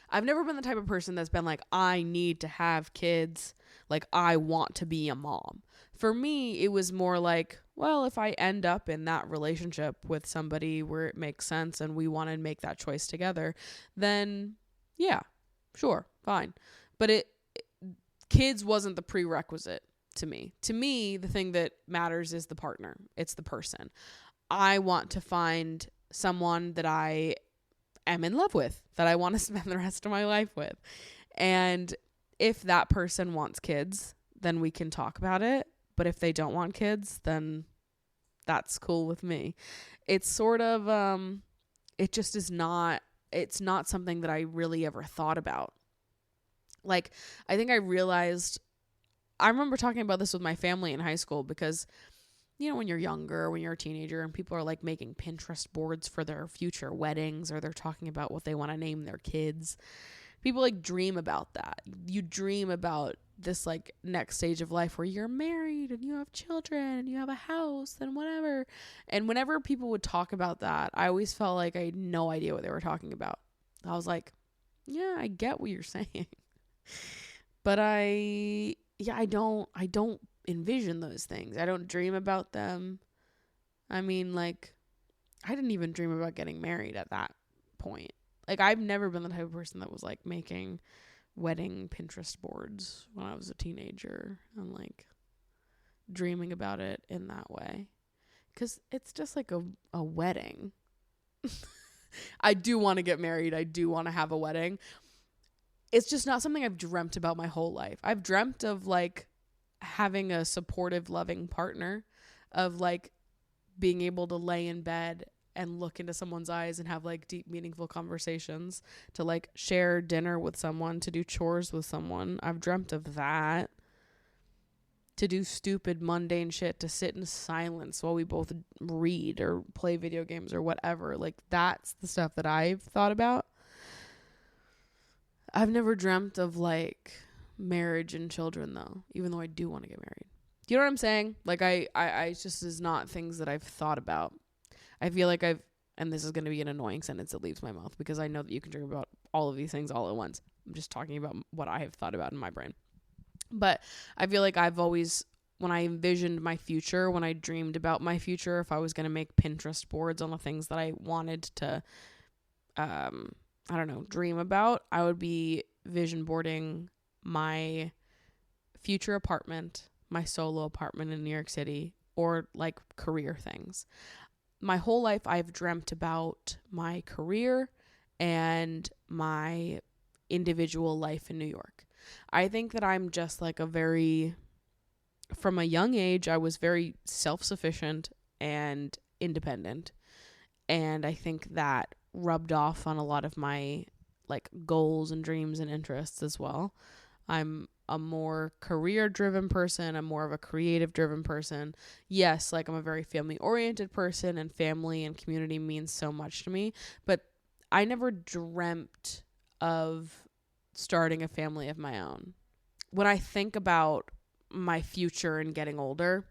the type of person that's been like, I need to have kids. Like, I want to be a mom. For me, it was more like, well, if I end up in that relationship with somebody where it makes sense and we want to make that choice together, then yeah, sure, fine. But kids wasn't the prerequisite to me. To me, the thing that matters is the partner. It's the person. I want to find someone that I am in love with, that I want to spend the rest of my life with. And if that person wants kids, then we can talk about it. But if they don't want kids, then that's cool with me. It's sort of, it just is not, it's not something that I really ever thought about. Like, I think I remember talking about this with my family in high school because, when you're younger, when you're a teenager and people are like making Pinterest boards for their future weddings, or they're talking about what they want to name their kids, people like dream about that. You dream about this like next stage of life where you're married and you have children and you have a house and whatever. And whenever people would talk about that, I always felt like I had no idea what they were talking about. I was like, yeah, I get what you're saying. But I don't envision those things. I don't dream about them. I mean, like, I didn't even dream about getting married at that point. Like, I've never been the type of person that was like making wedding Pinterest boards when I was a teenager and like dreaming about it in that way. Because it's just like a wedding. I do want to get married. I do want to have a wedding. It's just not something I've dreamt about my whole life. I've dreamt of like having a supportive, loving partner, of like being able to lay in bed and look into someone's eyes and have like deep, meaningful conversations, to like share dinner with someone, to do chores with someone. I've dreamt of that. To do stupid, mundane shit, to sit in silence while we both read or play video games or whatever. Like, that's the stuff that I've thought about. I've never dreamt of like marriage and children though, even though I do want to get married. Do you know what I'm saying? Like, I just is not things that I've thought about. I feel like and this is going to be an annoying sentence that leaves my mouth because I know that you can dream about all of these things all at once. I'm just talking about what I have thought about in my brain. But I feel like I've always, when I envisioned my future, when I dreamed about my future, if I was going to make Pinterest boards on the things that I wanted to, dream about, I would be vision boarding my future apartment, my solo apartment in New York City, or like career things. My whole life, I've dreamt about my career and my individual life in New York. I think that I'm just like from a young age, I was very self-sufficient and independent. And I think that rubbed off on a lot of my like goals and dreams and interests as well. I'm a more career-driven person. I'm more of a creative-driven person. Yes, like I'm a very family-oriented person, and family and community means so much to me. But I never dreamt of starting a family of my own. When I think about my future and getting older,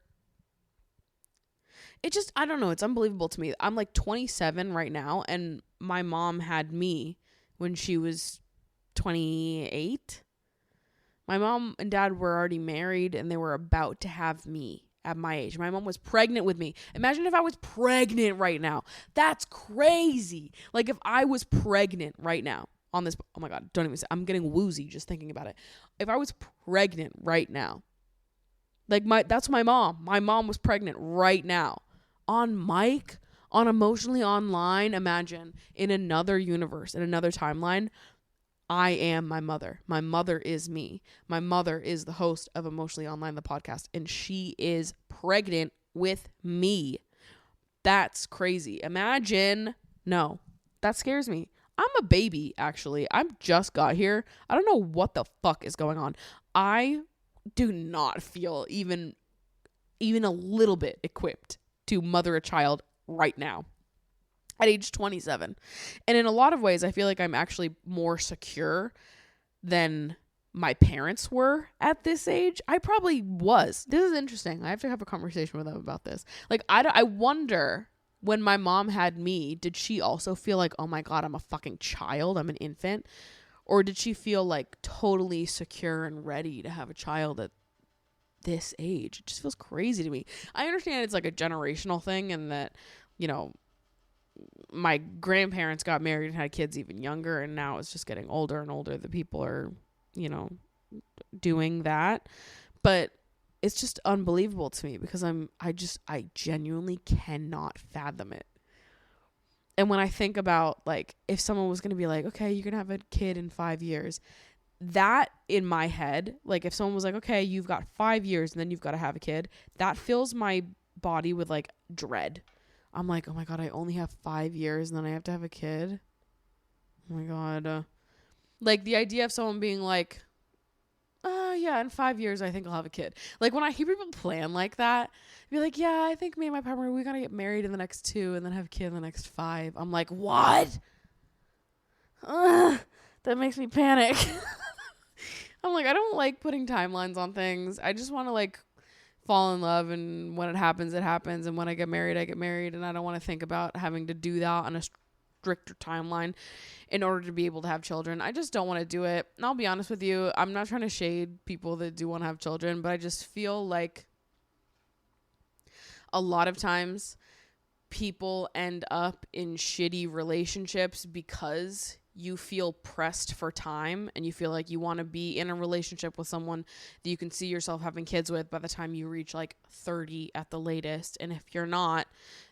it just, I don't know, it's unbelievable to me. I'm like 27 right now, and my mom had me when she was 28. My mom and dad were already married, and they were about to have me at my age. My mom was pregnant with me. Imagine if I was pregnant right now. That's crazy. Like if I was pregnant right now on this, oh my God, don't even say, I'm getting woozy just thinking about it. If I was pregnant right now, like that's my mom. My mom was pregnant right now. On mic, on Emotionally Online, imagine in another universe, in another timeline, I am my mother. My mother is me. My mother is the host of Emotionally Online, the podcast, and she is pregnant with me. That's crazy. Imagine. No, that scares me. I'm a baby, actually. I just got here. I don't know what the fuck is going on. I do not feel even a little bit equipped to mother a child right now at age 27. And in a lot of ways, I feel like I'm actually more secure than my parents were at this age. I probably was. This is interesting. I have to have a conversation with them about this. Like, I wonder, when my mom had me, did she also feel like, oh my God, I'm a fucking child, I'm an infant? Or did she feel like totally secure and ready to have a child at this age? It just feels crazy to me. I understand it's like a generational thing, and that, you know, my grandparents got married and had kids even younger, and now it's just getting older and older that people are, you know, doing that. But it's just unbelievable to me because I genuinely cannot fathom it. And when I think about, like, if someone was going to be like, okay, you're going to have a kid in 5 years, that in my head, like if someone was like, okay, you've got 5 years and then you've got to have a kid, that fills my body with like dread. I'm like, oh my God, I only have 5 years and then I have to have a kid. Oh my God. Like the idea of someone being like, yeah, in 5 years, I think I'll have a kid. Like when I hear people plan like that, be like, yeah, I think me and my partner, we got to get married in the next 2 and then have a kid in the next 5. I'm like, what? That makes me panic. I'm like, I don't like putting timelines on things. I just want to like fall in love, and when it happens, it happens. And when I get married, I get married, and I don't want to think about having to do that on a stricter timeline in order to be able to have children. I just don't want to do it. And I'll be honest with you, I'm not trying to shade people that do want to have children, but I just feel like a lot of times people end up in shitty relationships because you feel pressed for time and you feel like you want to be in a relationship with someone that you can see yourself having kids with by the time you reach like 30 at the latest. And if you're not,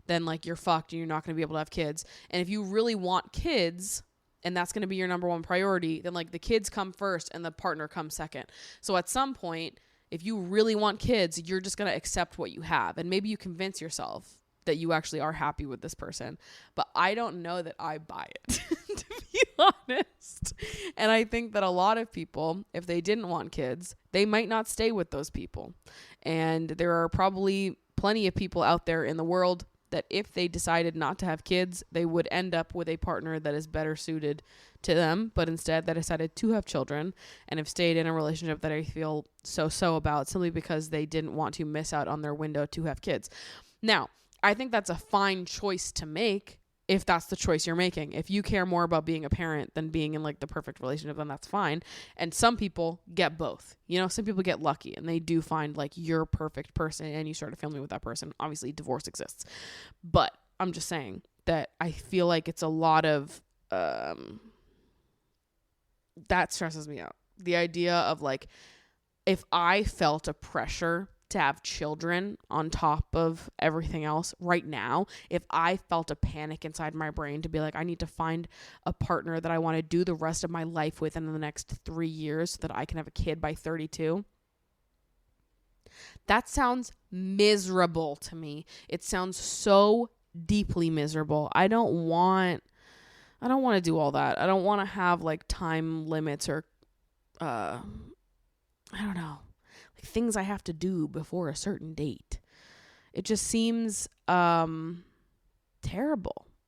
then like you're fucked and you're not going to be able to have kids. And if you really want kids and that's going to be your number one priority, then like the kids come first and the partner comes second. So at some point, if you really want kids, you're just going to accept what you have. And maybe you convince yourself that you actually are happy with this person. But I don't know that I buy it, to be honest. And I think that a lot of people, if they didn't want kids, they might not stay with those people. And there are probably plenty of people out there in the world that if they decided not to have kids, they would end up with a partner that is better suited to them, but instead they decided to have children and have stayed in a relationship that I feel so about simply because they didn't want to miss out on their window to have kids. Now, I think that's a fine choice to make if that's the choice you're making. If you care more about being a parent than being in like the perfect relationship, then that's fine. And some people get both. You know, some people get lucky and they do find like your perfect person and you start a family with that person. Obviously, divorce exists. But I'm just saying that I feel like it's a lot of that stresses me out. The idea of like, if I felt a pressure to have children on top of everything else right now, if I felt a panic inside my brain to be like, I need to find a partner that I want to do the rest of my life with in the next 3 years so that I can have a kid by 32. That sounds miserable to me. It sounds so deeply miserable. I don't want to do all that. I don't want to have like time limits or I don't know, like things I have to do before a certain date. It just seems terrible.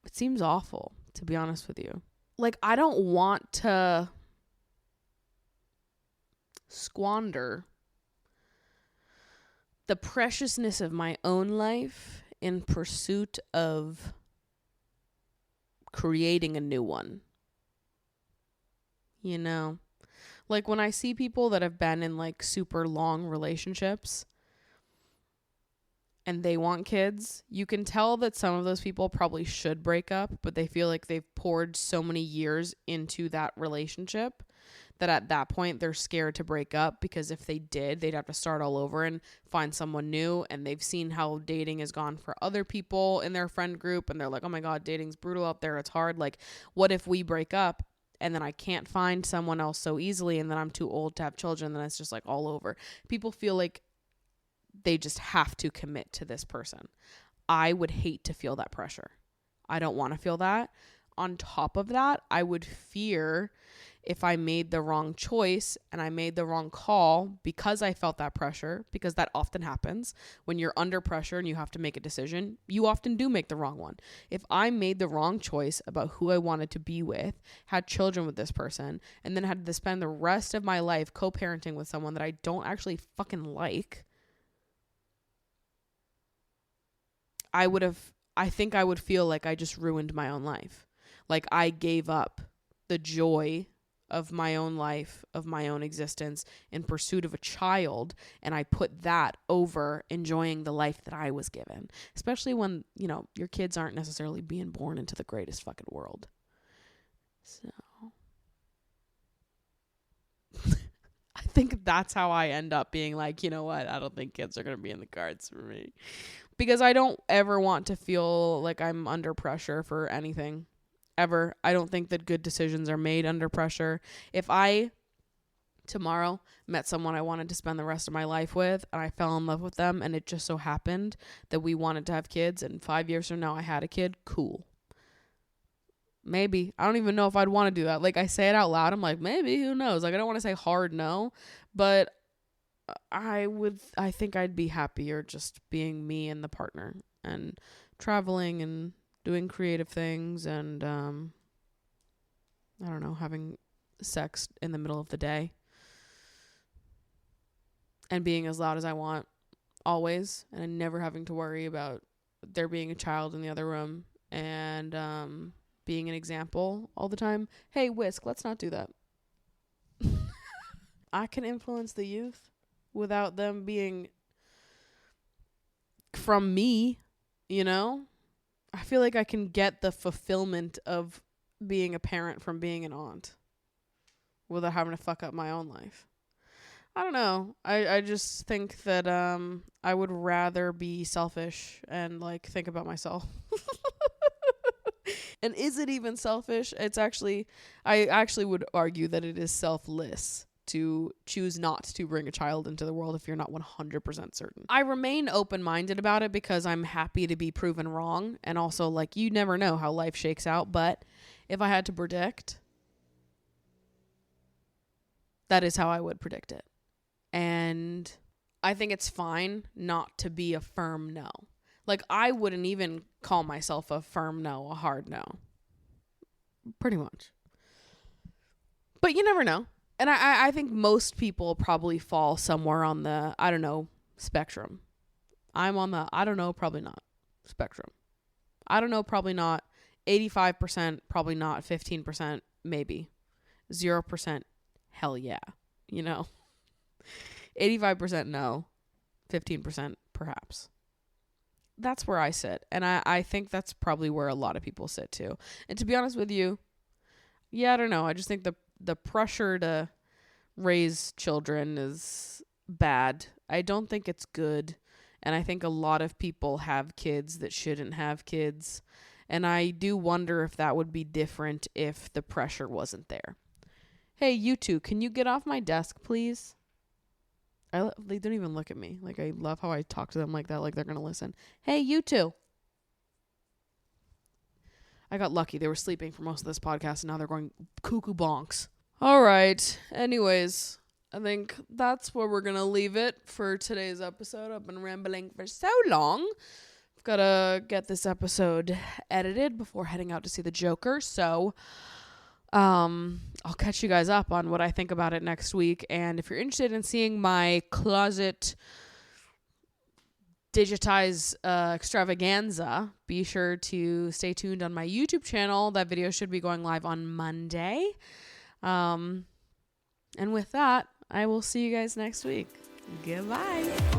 It seems awful, to be honest with you. Like, I don't want to squander the preciousness of my own life in pursuit of creating a new one. You know? Like, when I see people that have been in, like, super long relationships and they want kids, you can tell that some of those people probably should break up, but they feel like they've poured so many years into that relationship that at that point they're scared to break up, because if they did, they'd have to start all over and find someone new. And they've seen how dating has gone for other people in their friend group, and they're like, oh my God, dating's brutal out there. It's hard. Like, what if we break up and then I can't find someone else so easily, and then I'm too old to have children, then it's just like all over. People feel like they just have to commit to this person. I would hate to feel that pressure. I don't want to feel that. On top of that, I would fear if I made the wrong choice and I made the wrong call because I felt that pressure, because that often happens when you're under pressure and you have to make a decision. You often do make the wrong one. If I made the wrong choice about who I wanted to be with, had children with this person, and then had to spend the rest of my life co-parenting with someone that I don't actually fucking like, I think I would feel like I just ruined my own life. Like, I gave up the joy of my own life, of my own existence in pursuit of a child, and I put that over enjoying the life that I was given. Especially when, you know, your kids aren't necessarily being born into the greatest fucking world. So I think that's how I end up being like, you know what, I don't think kids are going to be in the cards for me. Because I don't ever want to feel like I'm under pressure for anything. Ever. I don't think that good decisions are made under pressure. If I tomorrow met someone I wanted to spend the rest of my life with and I fell in love with them and it just so happened that we wanted to have kids and 5 years from now I had a kid, cool. Maybe. I don't even know if I'd want to do that. Like, I say it out loud. I'm like, maybe, who knows? Like, I don't want to say hard no, but I think I'd be happier just being me and the partner and traveling and doing creative things and, I don't know, having sex in the middle of the day and being as loud as I want always, and never having to worry about there being a child in the other room, and being an example all the time. Hey, Whisk, let's not do that. I can influence the youth without them being from me, you know? I feel like I can get the fulfillment of being a parent from being an aunt without having to fuck up my own life. I don't know. I just think that I would rather be selfish and like think about myself. And is it even selfish? I actually would argue that it is selfless to choose not to bring a child into the world if you're not 100% certain. I remain open-minded about it because I'm happy to be proven wrong, and also like you never know how life shakes out, but if I had to predict, that is how I would predict it. And I think it's fine not to be a firm no. Like, I wouldn't even call myself a firm no, a hard no. Pretty much. But you never know. And I think most people probably fall somewhere on the, I don't know, spectrum. I'm on the, I don't know, probably not spectrum. I don't know, probably not. 85%, probably not. 15%, maybe. 0%, hell yeah. You know? 85% no. 15% perhaps. That's where I sit. And I think that's probably where a lot of people sit too. And to be honest with you, yeah, I don't know. I just think the pressure to raise children is bad. I don't think it's good. And I think a lot of people have kids that shouldn't have kids. And I do wonder if that would be different if the pressure wasn't there. Hey, you two, can you get off my desk, please? They don't even look at me. Like, I love how I talk to them like that, like they're going to listen. Hey, you two. I got lucky. They were sleeping for most of this podcast, and now they're going cuckoo bonks. All right. Anyways, I think that's where we're going to leave it for today's episode. I've been rambling for so long. I've got to get this episode edited before heading out to see the Joker. So I'll catch you guys up on what I think about it next week. And if you're interested in seeing my closet digitize extravaganza, be sure to stay tuned on my YouTube channel. That video should be going live on Monday. And with that, I will see you guys next week. Goodbye.